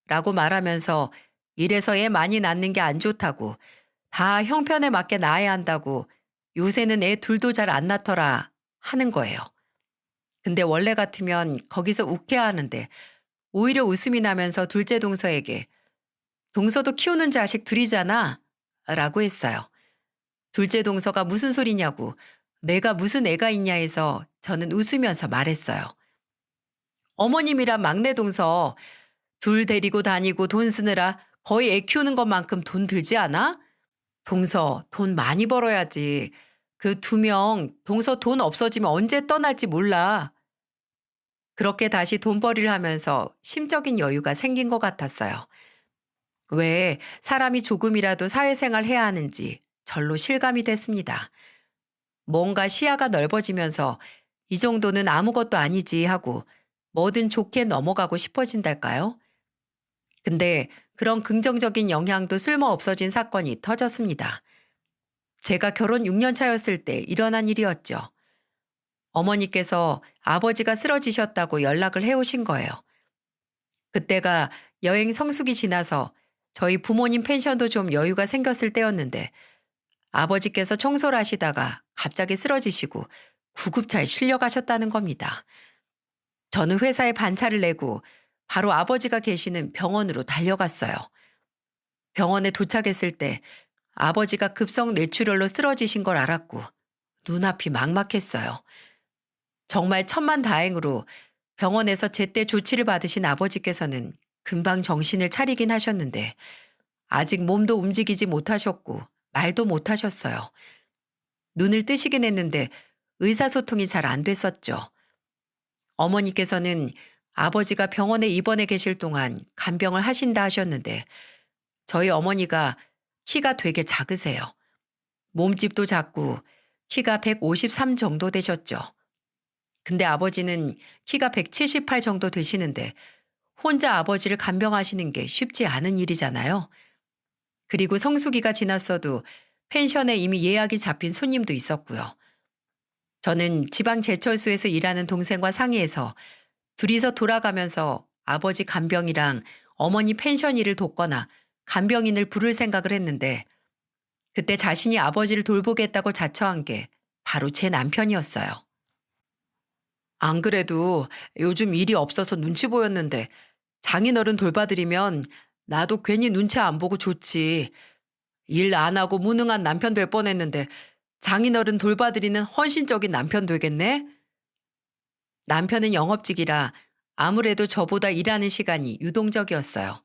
라고 말하면서 일에서 애 많이 낳는 게 안 좋다고 다 형편에 맞게 낳아야 한다고 요새는 애 둘도 잘 안 낳더라 하는 거예요. 근데 원래 같으면 거기서 욱해야 하는데 오히려 웃음이 나면서 둘째 동서에게 동서도 키우는 자식 둘이잖아 라고 했어요. 둘째 동서가 무슨 소리냐고 내가 무슨 애가 있냐 해서 저는 웃으면서 말했어요. 어머님이란 막내 동서 둘 데리고 다니고 돈 쓰느라 거의 애 키우는 것만큼 돈 들지 않아? 동서 돈 많이 벌어야지. 그 두 명 동서 돈 없어지면 언제 떠날지 몰라. 그렇게 다시 돈벌이를 하면서 심적인 여유가 생긴 것 같았어요. 왜 사람이 조금이라도 사회생활 해야 하는지 절로 실감이 됐습니다. 뭔가 시야가 넓어지면서 이 정도는 아무것도 아니지 하고 뭐든 좋게 넘어가고 싶어진달까요? 근데 그런 긍정적인 영향도 쓸모 없어진 사건이 터졌습니다. 제가 결혼 6년 차였을 때 일어난 일이었죠. 어머니께서 아버지가 쓰러지셨다고 연락을 해오신 거예요. 그때가 여행 성수기 지나서 저희 부모님 펜션도 좀 여유가 생겼을 때였는데 아버지께서 청소를 하시다가 갑자기 쓰러지시고 구급차에 실려가셨다는 겁니다. 저는 회사에 반차를 내고 바로 아버지가 계시는 병원으로 달려갔어요. 병원에 도착했을 때 아버지가 급성 뇌출혈로 쓰러지신 걸 알았고 눈앞이 막막했어요. 정말 천만다행으로 병원에서 제때 조치를 받으신 아버지께서는 금방 정신을 차리긴 하셨는데 아직 몸도 움직이지 못하셨고 말도 못하셨어요. 눈을 뜨시긴 했는데 의사소통이 잘 안 됐었죠. 어머니께서는 아버지가 병원에 입원해 계실 동안 간병을 하신다 하셨는데 저희 어머니가 키가 되게 작으세요. 몸집도 작고 키가 153 정도 되셨죠. 근데 아버지는 키가 178 정도 되시는데 혼자 아버지를 간병하시는 게 쉽지 않은 일이잖아요. 그리고 성수기가 지났어도 펜션에 이미 예약이 잡힌 손님도 있었고요. 저는 지방 제철소에서 일하는 동생과 상의해서 둘이서 돌아가면서 아버지 간병이랑 어머니 펜션 일을 돕거나 간병인을 부를 생각을 했는데 그때 자신이 아버지를 돌보겠다고 자처한 게 바로 제 남편이었어요. 안 그래도 요즘 일이 없어서 눈치 보였는데 장인어른 돌봐드리면 나도 괜히 눈치 안 보고 좋지. 일 안 하고 무능한 남편 될 뻔했는데 장인어른 돌봐드리는 헌신적인 남편 되겠네? 남편은 영업직이라 아무래도 저보다 일하는 시간이 유동적이었어요.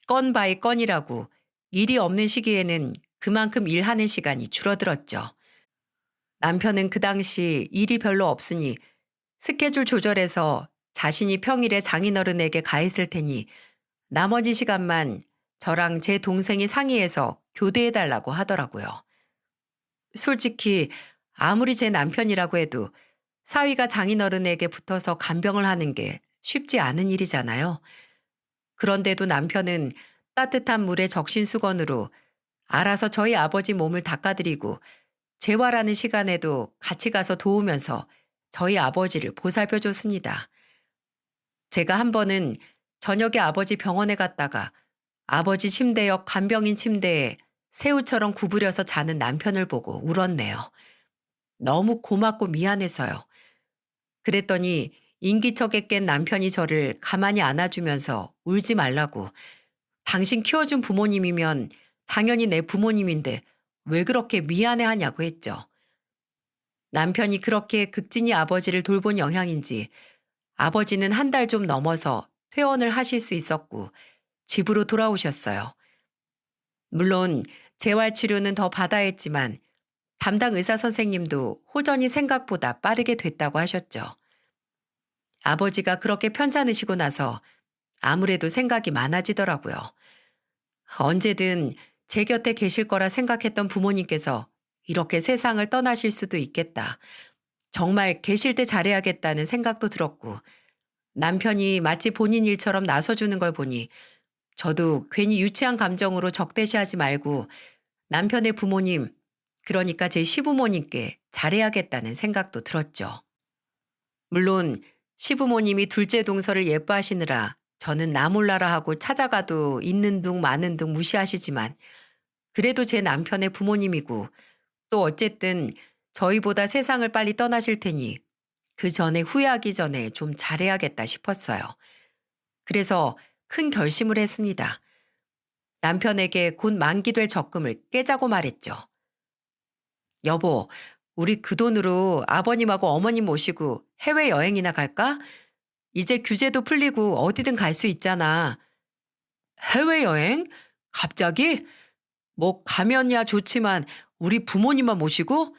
건 바이 건이라고 일이 없는 시기에는 그만큼 일하는 시간이 줄어들었죠. 남편은 그 당시 일이 별로 없으니 스케줄 조절해서 자신이 평일에 장인어른에게 가 있을 테니 나머지 시간만 저랑 제 동생이 상의해서 교대해 달라고 하더라고요. 솔직히 아무리 제 남편이라고 해도 사위가 장인어른에게 붙어서 간병을 하는 게 쉽지 않은 일이잖아요. 그런데도 남편은 따뜻한 물에 적신수건으로 알아서 저희 아버지 몸을 닦아드리고 재활하는 시간에도 같이 가서 도우면서 저희 아버지를 보살펴 줬습니다. 제가 한 번은 저녁에 아버지 병원에 갔다가 아버지 침대 옆 간병인 침대에 새우처럼 구부려서 자는 남편을 보고 울었네요. 너무 고맙고 미안해서요. 그랬더니 인기척에 깬 남편이 저를 가만히 안아주면서 울지 말라고 당신 키워준 부모님이면 당연히 내 부모님인데 왜 그렇게 미안해 하냐고 했죠. 남편이 그렇게 극진히 아버지를 돌본 영향인지 아버지는 한 달 좀 넘어서 퇴원을 하실 수 있었고 집으로 돌아오셨어요. 물론 재활 치료는 더 받아야 했지만 담당 의사 선생님도 호전이 생각보다 빠르게 됐다고 하셨죠. 아버지가 그렇게 편찮으시고 나서 아무래도 생각이 많아지더라고요. 언제든 제 곁에 계실 거라 생각했던 부모님께서 이렇게 세상을 떠나실 수도 있겠다. 정말 계실 때 잘해야겠다는 생각도 들었고 남편이 마치 본인 일처럼 나서주는 걸 보니 저도 괜히 유치한 감정으로 적대시하지 말고 남편의 부모님, 그러니까 제 시부모님께 잘해야겠다는 생각도 들었죠. 물론 시부모님이 둘째 동서를 예뻐하시느라 저는 나 몰라라 하고 찾아가도 있는 둥 마는 둥 무시하시지만 그래도 제 남편의 부모님이고 또 어쨌든 저희보다 세상을 빨리 떠나실 테니 그 전에 후회하기 전에 좀 잘해야겠다 싶었어요. 그래서 큰 결심을 했습니다. 남편에게 곧 만기될 적금을 깨자고 말했죠. 여보, 우리 그 돈으로 아버님하고 어머님 모시고 해외여행이나 갈까? 이제 규제도 풀리고 어디든 갈 수 있잖아. 해외여행? 갑자기? 뭐 가면야 좋지만 우리 부모님만 모시고?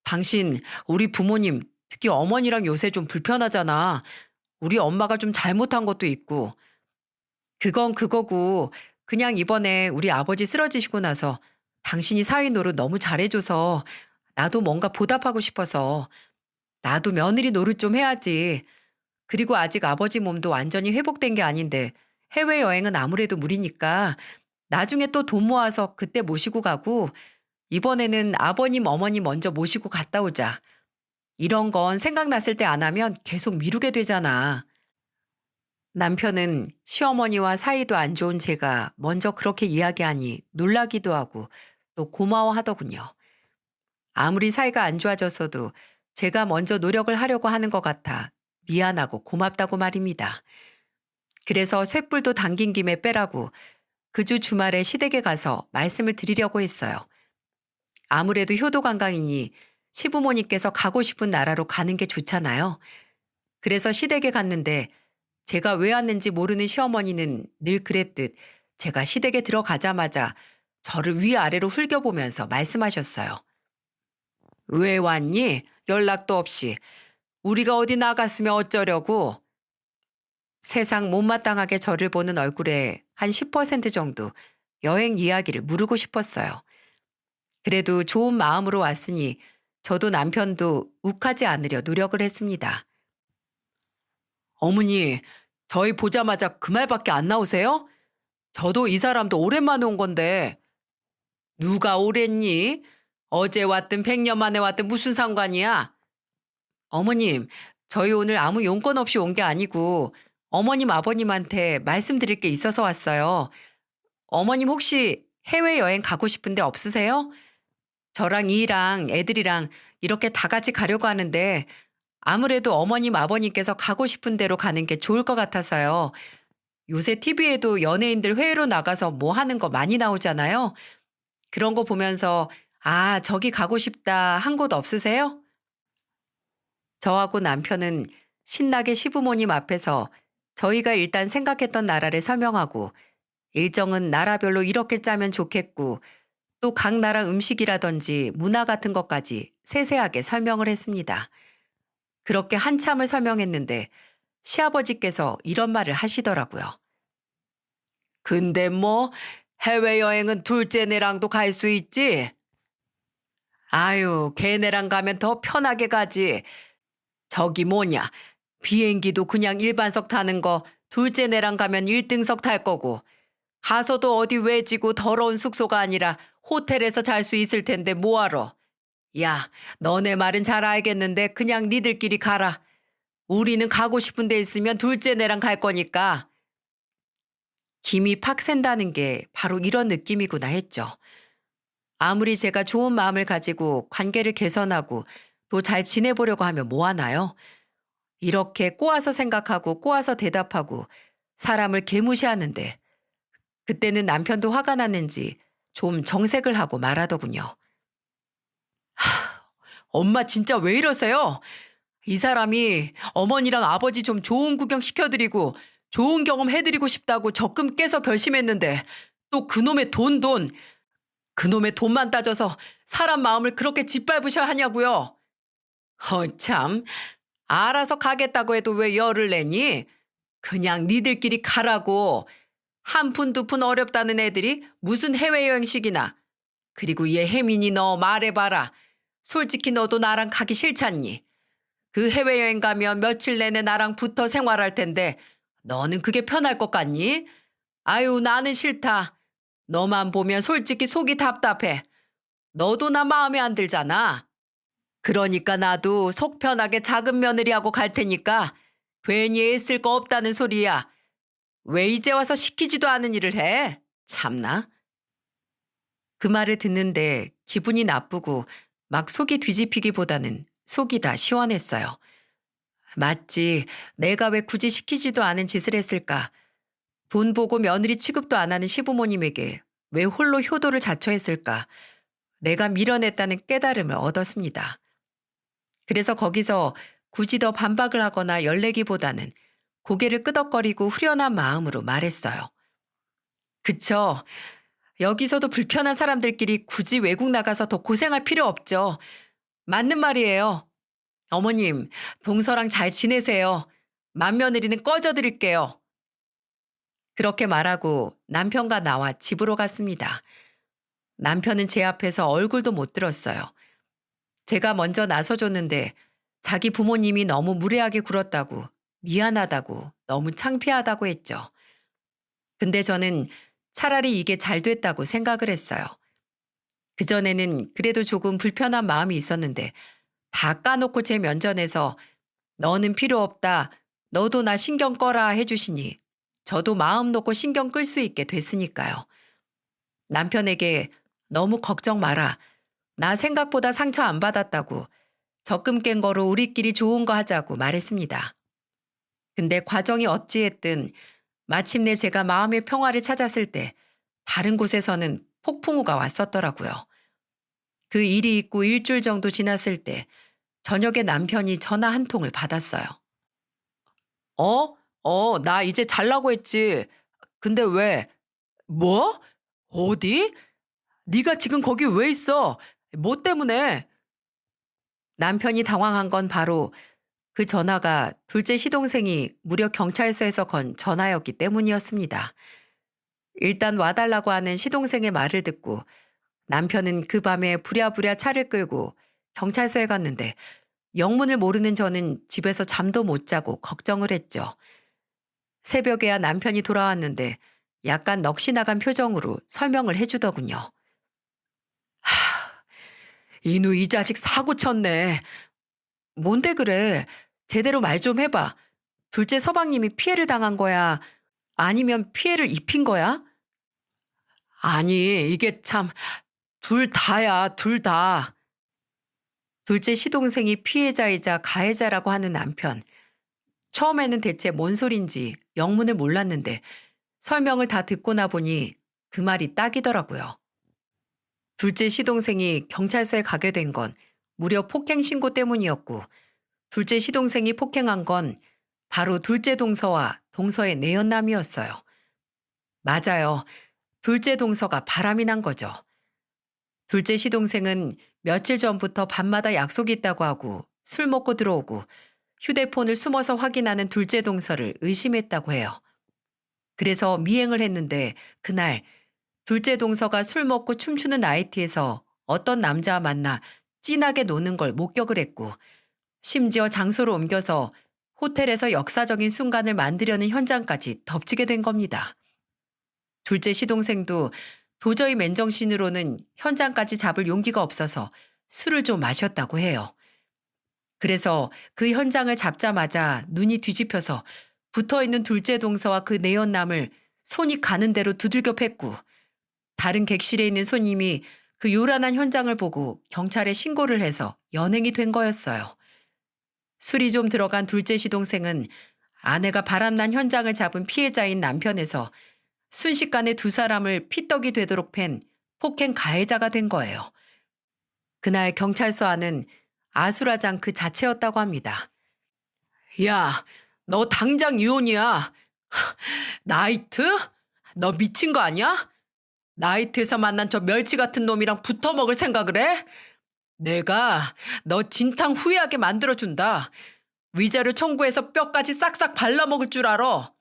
당신 우리 부모님 특히 어머니랑 요새 좀 불편하잖아. 우리 엄마가 좀 잘못한 것도 있고. 그건 그거고 그냥 이번에 우리 아버지 쓰러지시고 나서 당신이 사위 노릇 너무 잘해줘서 나도 뭔가 보답하고 싶어서 나도 며느리 노릇 좀 해야지. 그리고 아직 아버지 몸도 완전히 회복된 게 아닌데 해외여행은 아무래도 무리니까 나중에 또 돈 모아서 그때 모시고 가고 이번에는 아버님, 어머니 먼저 모시고 갔다 오자. 이런 건 생각났을 때 안 하면 계속 미루게 되잖아. 남편은 시어머니와 사이도 안 좋은 제가 먼저 그렇게 이야기하니 놀라기도 하고 또 고마워하더군요. 아무리 사이가 안 좋아졌어도 제가 먼저 노력을 하려고 하는 것 같아 미안하고 고맙다고 말입니다. 그래서 쇳불도 당긴 김에 빼라고 그 주 주말에 시댁에 가서 말씀을 드리려고 했어요. 아무래도 효도 관광이니 시부모님께서 가고 싶은 나라로 가는 게 좋잖아요. 그래서 시댁에 갔는데 제가 왜 왔는지 모르는 시어머니는 늘 그랬듯 제가 시댁에 들어가자마자 저를 위아래로 흘겨보면서 말씀하셨어요. 왜 왔니? 연락도 없이. 우리가 어디 나갔으면 어쩌려고? 세상 못마땅하게 저를 보는 얼굴에 한 10% 정도 여행 이야기를 물으고 싶었어요. 그래도 좋은 마음으로 왔으니 저도 남편도 욱하지 않으려 노력을 했습니다. 어머니, 저희 보자마자 그 말밖에 안 나오세요? 저도 이 사람도 오랜만에 온 건데. 누가 오랬니? 어제 왔든 100년 만에 왔든 무슨 상관이야? 어머님, 저희 오늘 아무 용건 없이 온 게 아니고 어머님, 아버님한테 말씀드릴 게 있어서 왔어요. 어머님 혹시 해외여행 가고 싶은데 없으세요? 저랑 이랑 애들이랑 이렇게 다 같이 가려고 하는데 아무래도 어머님, 아버님께서 가고 싶은 대로 가는 게 좋을 것 같아서요. 요새 TV에도 연예인들 해외로 나가서 뭐 하는 거 많이 나오잖아요. 그런 거 보면서 아, 저기 가고 싶다 한 곳 없으세요? 저하고 남편은 신나게 시부모님 앞에서 저희가 일단 생각했던 나라를 설명하고 일정은 나라별로 이렇게 짜면 좋겠고 또 각 나라 음식이라든지 문화 같은 것까지 세세하게 설명을 했습니다. 그렇게 한참을 설명했는데 시아버지께서 이런 말을 하시더라고요. 근데 뭐 해외여행은 둘째네랑도 갈 수 있지? 아유, 걔네랑 가면 더 편하게 가지. 저기 뭐냐. 비행기도 그냥 일반석 타는 거 둘째네랑 가면 1등석 탈 거고 가서도 어디 외지고 더러운 숙소가 아니라 호텔에서 잘 수 있을 텐데 뭐하러. 야, 너네 말은 잘 알겠는데 그냥 니들끼리 가라. 우리는 가고 싶은 데 있으면 둘째네랑 갈 거니까. 김이 팍 샌다는 게 바로 이런 느낌이구나 했죠. 아무리 제가 좋은 마음을 가지고 관계를 개선하고 또 잘 지내보려고 하면 뭐 하나요? 이렇게 꼬아서 생각하고 꼬아서 대답하고 사람을 개무시하는데 그때는 남편도 화가 났는지 좀 정색을 하고 말하더군요. 엄마 진짜 왜 이러세요? 이 사람이 어머니랑 아버지 좀 좋은 구경 시켜드리고 좋은 경험 해드리고 싶다고 적금 깨서 결심했는데 또 그놈의 돈만 따져서 사람 마음을 그렇게 짓밟으셔야 하냐고요. 참, 알아서 가겠다고 해도 왜 열을 내니? 그냥 니들끼리 가라고. 한 푼 두 푼 어렵다는 애들이 무슨 해외여행식이나. 그리고 얘 혜민이 너 말해봐라. 솔직히 너도 나랑 가기 싫잖니? 그 해외여행 가면 며칠 내내 나랑 붙어 생활할 텐데 너는 그게 편할 것 같니? 아유, 나는 싫다. 너만 보면 솔직히 속이 답답해. 너도 나 마음에 안 들잖아. 그러니까 나도 속 편하게 작은 며느리하고 갈 테니까 괜히 애쓸 거 없다는 소리야. 왜 이제 와서 시키지도 않은 일을 해? 참나. 그 말을 듣는데 기분이 나쁘고 막 속이 뒤집히기보다는 속이 다 시원했어요. 맞지. 내가 왜 굳이 시키지도 않은 짓을 했을까? 돈 보고 며느리 취급도 안 하는 시부모님에게 왜 홀로 효도를 자처했을까? 내가 밀어냈다는 깨달음을 얻었습니다. 그래서 거기서 굳이 더 반박을 하거나 열내기보다는 고개를 끄덕거리고 후련한 마음으로 말했어요. 그쵸. 여기서도 불편한 사람들끼리 굳이 외국 나가서 더 고생할 필요 없죠. 맞는 말이에요. 어머님, 동서랑 잘 지내세요. 맏며느리는 꺼져 드릴게요. 그렇게 말하고 남편과 나와 집으로 갔습니다. 남편은 제 앞에서 얼굴도 못 들었어요. 제가 먼저 나서줬는데 자기 부모님이 너무 무례하게 굴었다고, 미안하다고, 너무 창피하다고 했죠. 근데 저는 차라리 이게 잘 됐다고 생각을 했어요. 그전에는 그래도 조금 불편한 마음이 있었는데 다 까놓고 제 면전에서 너는 필요 없다. 너도 나 신경 꺼라 해주시니 저도 마음 놓고 신경 끌 수 있게 됐으니까요. 남편에게 너무 걱정 마라. 나 생각보다 상처 안 받았다고 적금 깬 거로 우리끼리 좋은 거 하자고 말했습니다. 근데 과정이 어찌했든 마침내 제가 마음의 평화를 찾았을 때 다른 곳에서는 폭풍우가 왔었더라고요. 그 일이 있고 일주일 정도 지났을 때 저녁에 남편이 전화 한 통을 받았어요. 어? 나 이제 잘라고 했지. 근데 왜? 뭐? 어디? 네가 지금 거기 왜 있어? 뭐 때문에? 남편이 당황한 건 바로 그 전화가 둘째 시동생이 무려 경찰서에서 건 전화였기 때문이었습니다. 일단 와달라고 하는 시동생의 말을 듣고 남편은 그 밤에 부랴부랴 차를 끌고 경찰서에 갔는데 영문을 모르는 저는 집에서 잠도 못 자고 걱정을 했죠. 새벽에야 남편이 돌아왔는데 약간 넋이 나간 표정으로 설명을 해주더군요. 이누 이 자식 사고 쳤네. 뭔데 그래? 제대로 말 좀 해봐. 둘째 서방님이 피해를 당한 거야? 아니면 피해를 입힌 거야? 아니, 이게 참, 둘 다야, 둘 다. 둘째 시동생이 피해자이자 가해자라고 하는 남편. 처음에는 대체 뭔 소린지 영문을 몰랐는데 설명을 다 듣고 나 보니 그 말이 딱이더라고요. 둘째 시동생이 경찰서에 가게 된 건 무려 폭행 신고 때문이었고 둘째 시동생이 폭행한 건 바로 둘째 동서와 동서의 내연남이었어요. 맞아요. 둘째 동서가 바람이 난 거죠. 둘째 시동생은 며칠 전부터 밤마다 약속이 있다고 하고 술 먹고 들어오고 휴대폰을 숨어서 확인하는 둘째 동서를 의심했다고 해요. 그래서 미행을 했는데 그날 둘째 동서가 술 먹고 춤추는 나이트에서 어떤 남자와 만나 진하게 노는 걸 목격을 했고 심지어 장소를 옮겨서 호텔에서 역사적인 순간을 만들려는 현장까지 덮치게 된 겁니다. 둘째 시동생도 도저히 맨정신으로는 현장까지 잡을 용기가 없어서 술을 좀 마셨다고 해요. 그래서 그 현장을 잡자마자 눈이 뒤집혀서 붙어있는 둘째 동서와 그 내연남을 손이 가는 대로 두들겨 팼고 다른 객실에 있는 손님이 그 요란한 현장을 보고 경찰에 신고를 해서 연행이 된 거였어요. 술이 좀 들어간 둘째 시동생은 아내가 바람난 현장을 잡은 피해자인 남편에서 순식간에 두 사람을 피떡이 되도록 팬 폭행 가해자가 된 거예요. 그날 경찰서 안은 아수라장 그 자체였다고 합니다. 야, 너 당장 이혼이야. 나이트? 너 미친 거 아니야? 나이트에서 만난 저 멸치 같은 놈이랑 붙어 먹을 생각을 해? 내가 너 진탕 후회하게 만들어준다. 위자료 청구해서 뼈까지 싹싹 발라먹을 줄 알아.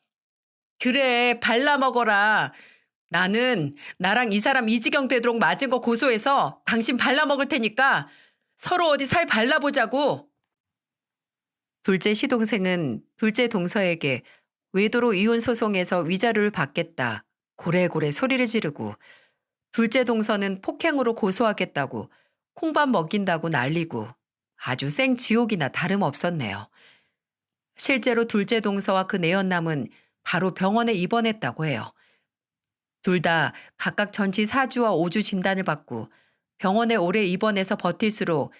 그래, 발라먹어라. 나는 나랑 이 사람 이 지경 되도록 맞은 거 고소해서 당신 발라먹을 테니까 서로 어디 살 발라보자고. 둘째 시동생은 둘째 동서에게 외도로 이혼 소송에서 위자료를 받겠다. 고래고래 소리를 지르고 둘째 동서는 폭행으로 고소하겠다고 콩밥 먹인다고 난리고 아주 생지옥이나 다름없었네요. 실제로 둘째 동서와 그 내연남은 바로 병원에 입원했다고 해요. 둘 다 각각 전치 4주와 5주 진단을 받고 병원에 오래 입원해서 버틸수록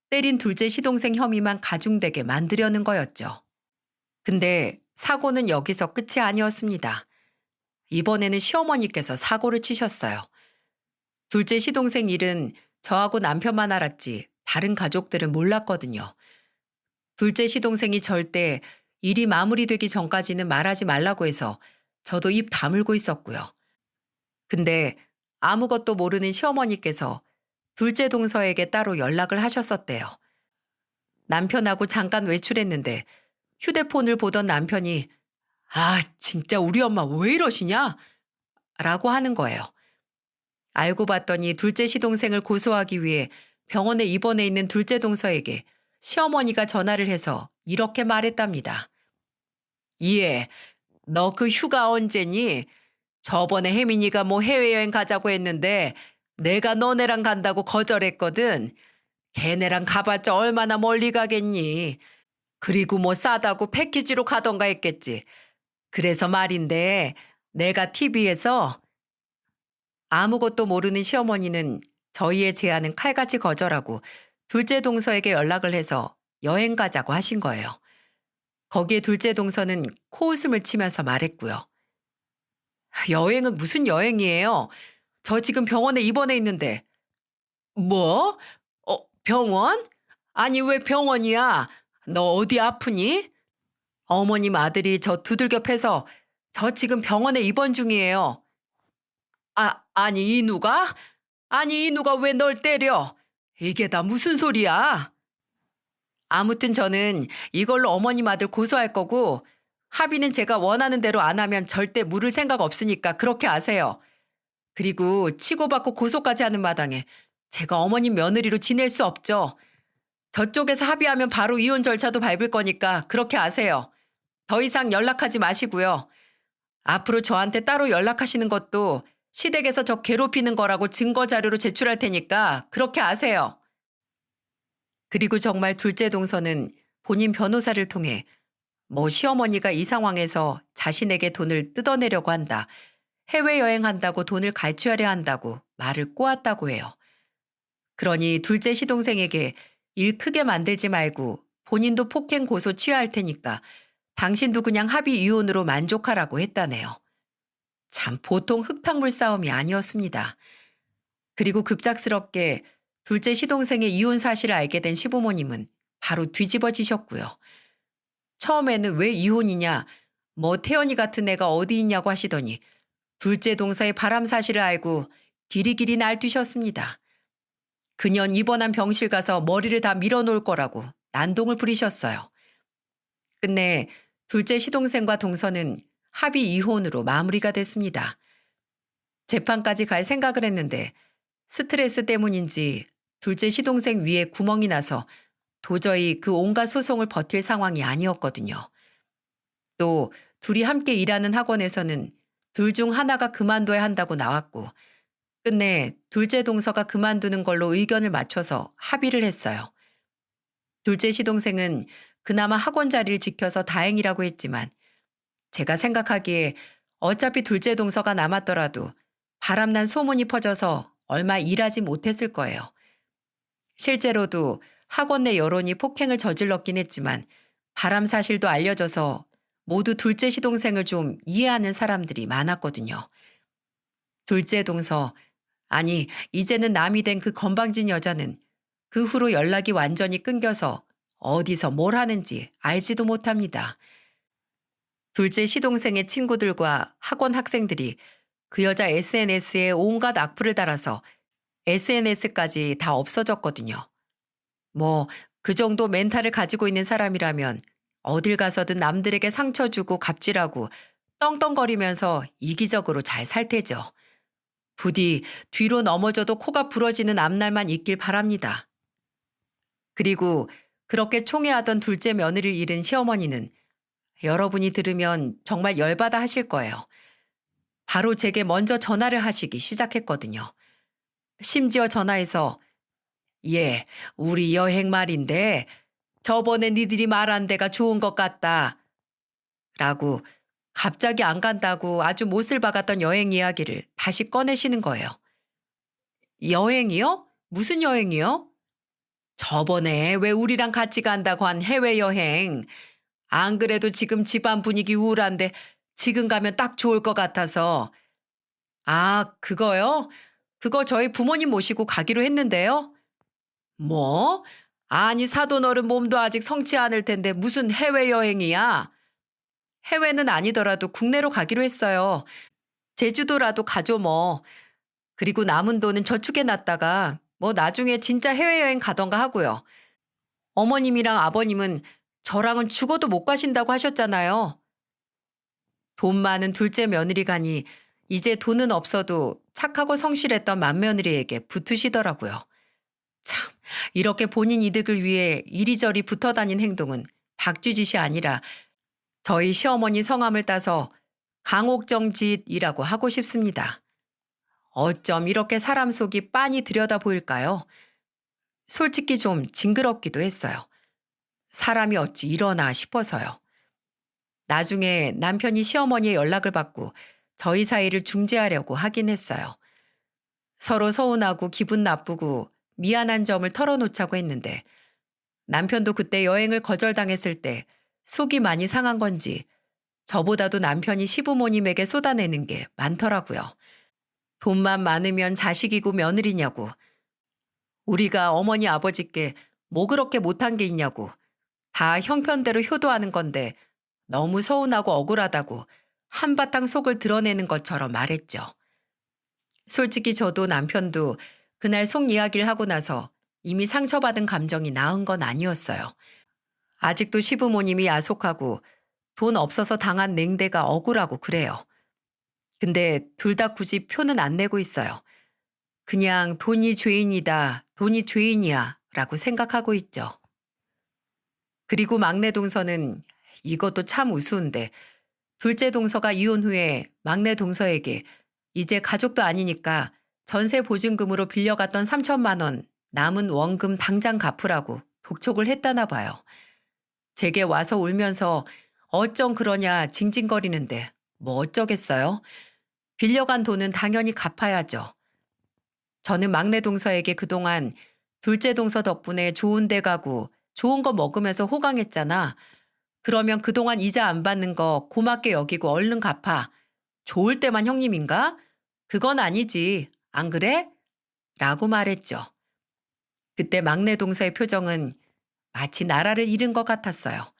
때린 둘째 시동생 혐의만 가중되게 만들려는 거였죠. 근데 사고는 여기서 끝이 아니었습니다. 이번에는 시어머니께서 사고를 치셨어요. 둘째 시동생 일은 저하고 남편만 알았지 다른 가족들은 몰랐거든요. 둘째 시동생이 절대 일이 마무리되기 전까지는 말하지 말라고 해서 저도 입 다물고 있었고요. 근데 아무것도 모르는 시어머니께서 둘째 동서에게 따로 연락을 하셨었대요. 남편하고 잠깐 외출했는데 휴대폰을 보던 남편이 "아, 진짜 우리 엄마 왜 이러시냐?" 라고 하는 거예요. 알고 봤더니 둘째 시동생을 고소하기 위해 병원에 입원해 있는 둘째 동서에게 시어머니가 전화를 해서 이렇게 말했답니다. "예, 너 그 휴가 언제니? 저번에 혜민이가 뭐 해외여행 가자고 했는데 내가 너네랑 간다고 거절했거든. 걔네랑 가봤자 얼마나 멀리 가겠니? 그리고 뭐 싸다고 패키지로 가던가 했겠지. 그래서 말인데 내가 TV에서." 아무것도 모르는 시어머니는 저희의 제안은 칼같이 거절하고 둘째 동서에게 연락을 해서 여행 가자고 하신 거예요. 거기에 둘째 동서는 코웃음을 치면서 말했고요. "여행은 무슨 여행이에요? 저 지금 병원에 입원해 있는데." "뭐? 병원? 아니 왜 병원이야? 너 어디 아프니?" "어머님 아들이 저 두들겨 패서 저 지금 병원에 입원 중이에요." 아니 이누가? 아니 이누가 왜 널 때려? 이게 다 무슨 소리야?" 아무튼 저는 이걸로 어머님 아들 고소할 거고 합의는 제가 원하는 대로 안 하면 절대 물을 생각 없으니까 그렇게 아세요. 그리고 치고받고 고소까지 하는 마당에 제가 어머님 며느리로 지낼 수 없죠. 저쪽에서 합의하면 바로 이혼 절차도 밟을 거니까 그렇게 아세요. 더 이상 연락하지 마시고요. 앞으로 저한테 따로 연락하시는 것도 시댁에서 저 괴롭히는 거라고 증거 자료로 제출할 테니까 그렇게 아세요. 그리고 정말 둘째 동서는 본인 변호사를 통해 뭐 시어머니가 이 상황에서 자신에게 돈을 뜯어내려고 한다. 해외여행한다고 돈을 갈취하려 한다고 말을 꼬았다고 해요. 그러니 둘째 시동생에게 일 크게 만들지 말고 본인도 폭행 고소 취하할 테니까 당신도 그냥 합의 이혼으로 만족하라고 했다네요. 참 보통 흙탕물 싸움이 아니었습니다. 그리고 급작스럽게 둘째 시동생의 이혼 사실을 알게 된 시부모님은 바로 뒤집어지셨고요. 처음에는 왜 이혼이냐, 뭐 태연이 같은 애가 어디 있냐고 하시더니 둘째 동서의 바람 사실을 알고 길이길이 날뛰셨습니다. 그년 입원한 병실 가서 머리를 다 밀어놓을 거라고 난동을 부리셨어요. 끝내 둘째 시동생과 동서는 합의 이혼으로 마무리가 됐습니다. 재판까지 갈 생각을 했는데 스트레스 때문인지 둘째 시동생 위에 구멍이 나서 도저히 그 온갖 소송을 버틸 상황이 아니었거든요. 또 둘이 함께 일하는 학원에서는 둘 중 하나가 그만둬야 한다고 나왔고 끝내 둘째 동서가 그만두는 걸로 의견을 맞춰서 합의를 했어요. 둘째 시동생은 그나마 학원 자리를 지켜서 다행이라고 했지만 제가 생각하기에 어차피 둘째 동서가 남았더라도 바람난 소문이 퍼져서 얼마 일하지 못했을 거예요. 실제로도 학원 내 여론이 폭행을 저질렀긴 했지만 바람 사실도 알려져서 모두 둘째 시동생을 좀 이해하는 사람들이 많았거든요. 둘째 동서, 아니 이제는 남이 된 그 건방진 여자는 그 후로 연락이 완전히 끊겨서 어디서 뭘 하는지 알지도 못합니다. 둘째 시동생의 친구들과 학원 학생들이 그 여자 SNS에 온갖 악플을 달아서 SNS까지 다 없어졌거든요. 뭐 그 정도 멘탈을 가지고 있는 사람이라면 어딜 가서든 남들에게 상처 주고 갑질하고 떵떵거리면서 이기적으로 잘 살 테죠. 부디 뒤로 넘어져도 코가 부러지는 앞날만 있길 바랍니다. 그리고 그렇게 총애하던 둘째 며느리를 잃은 시어머니는 여러분이 들으면 정말 열받아 하실 거예요. 바로 제게 먼저 전화를 하시기 시작했거든요. 심지어 전화해서 "예, 우리 여행 말인데 저번에 니들이 말한 데가 좋은 것 같다." 라고 갑자기 안 간다고 아주 못을 박았던 여행 이야기를 다시 꺼내시는 거예요. "여행이요? 무슨 여행이요?" "저번에 왜 우리랑 같이 간다고 한 해외여행. 안 그래도 지금 집안 분위기 우울한데 지금 가면 딱 좋을 것 같아서." "아, 그거요? 그거 저희 부모님 모시고 가기로 했는데요." "뭐? 아니, 사돈 어른 몸도 아직 성치 않을 텐데 무슨 해외여행이야? 해외는 아니더라도 국내로 가기로 했어요. 제주도라도 가죠 뭐. 그리고 남은 돈은 저축해 놨다가 뭐 나중에 진짜 해외여행 가던가 하고요. 어머님이랑 아버님은 저랑은 죽어도 못 가신다고 하셨잖아요. 돈 많은 둘째 며느리가니 이제 돈은 없어도 착하고 성실했던 맏며느리에게 붙으시더라고요. 참, 이렇게 본인 이득을 위해 이리저리 붙어 다닌 행동은 박쥐짓이 아니라 저희 시어머니 성함을 따서 강옥정짓이라고 하고 싶습니다. 어쩜 이렇게 사람 속이 빤히 들여다 보일까요? 솔직히 좀 징그럽기도 했어요. 사람이 어찌 이러나 싶어서요. 나중에 남편이 시어머니의 연락을 받고 저희 사이를 중재하려고 하긴 했어요. 서로 서운하고 기분 나쁘고 미안한 점을 털어놓자고 했는데 남편도 그때 여행을 거절당했을 때 속이 많이 상한 건지 저보다도 남편이 시부모님에게 쏟아내는 게 많더라고요. 돈만 많으면 자식이고 며느리냐고, 우리가 어머니 아버지께 뭐 그렇게 못한 게 있냐고, 다 형편대로 효도하는 건데 너무 서운하고 억울하다고 한바탕 속을 드러내는 것처럼 말했죠. 솔직히 저도 남편도 그날 속 이야기를 하고 나서 이미 상처받은 감정이 나은 건 아니었어요. 아직도 시부모님이 야속하고 돈 없어서 당한 냉대가 억울하고 그래요. 근데 둘 다 굳이 표는 안 내고 있어요. 그냥 돈이 죄인이다, 돈이 죄인이야 라고 생각하고 있죠. 그리고 막내 동서는 이것도 참 우스운데 둘째 동서가 이혼 후에 막내 동서에게 이제 가족도 아니니까 전세 보증금으로 빌려갔던 3천만 원 남은 원금 당장 갚으라고 독촉을 했다나 봐요. 제게 와서 울면서 어쩜 그러냐 징징거리는데 뭐 어쩌겠어요? 빌려간 돈은 당연히 갚아야죠. 저는 막내 동서에게 그동안 둘째 동서 덕분에 좋은 데 가고 좋은 거 먹으면서 호강했잖아. 그러면 그동안 이자 안 받는 거 고맙게 여기고 얼른 갚아. 좋을 때만 형님인가? 그건 아니지. 안 그래? 라고 말했죠. 그때 막내 동서의 표정은 마치 나라를 잃은 것 같았어요.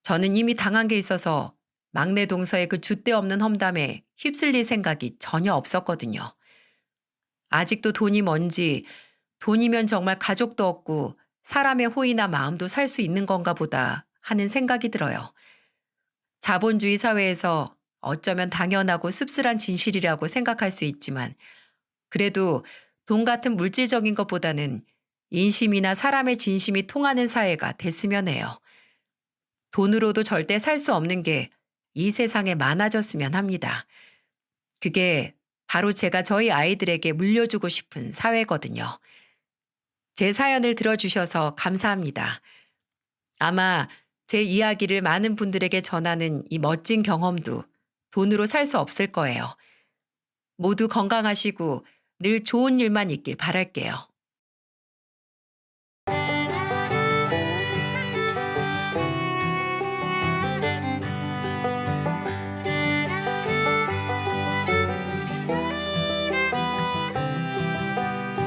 저는 이미 당한 게 있어서 막내 동서의 그 줏대 없는 험담에 휩쓸릴 생각이 전혀 없었거든요. 아직도 돈이 뭔지, 돈이면 정말 가족도 없고 사람의 호의나 마음도 살 수 있는 건가 보다 하는 생각이 들어요. 자본주의 사회에서 어쩌면 당연하고 씁쓸한 진실이라고 생각할 수 있지만 그래도 돈 같은 물질적인 것보다는 인심이나 사람의 진심이 통하는 사회가 됐으면 해요. 돈으로도 절대 살 수 없는 게 이 세상에 많아졌으면 합니다. 그게 바로 제가 저희 아이들에게 물려주고 싶은 사회거든요. 제 사연을 들어주셔서 감사합니다. 아마 제 이야기를 많은 분들에게 전하는 이 멋진 경험도 돈으로 살 수 없을 거예요. 모두 건강하시고 늘 좋은 일만 있길 바랄게요.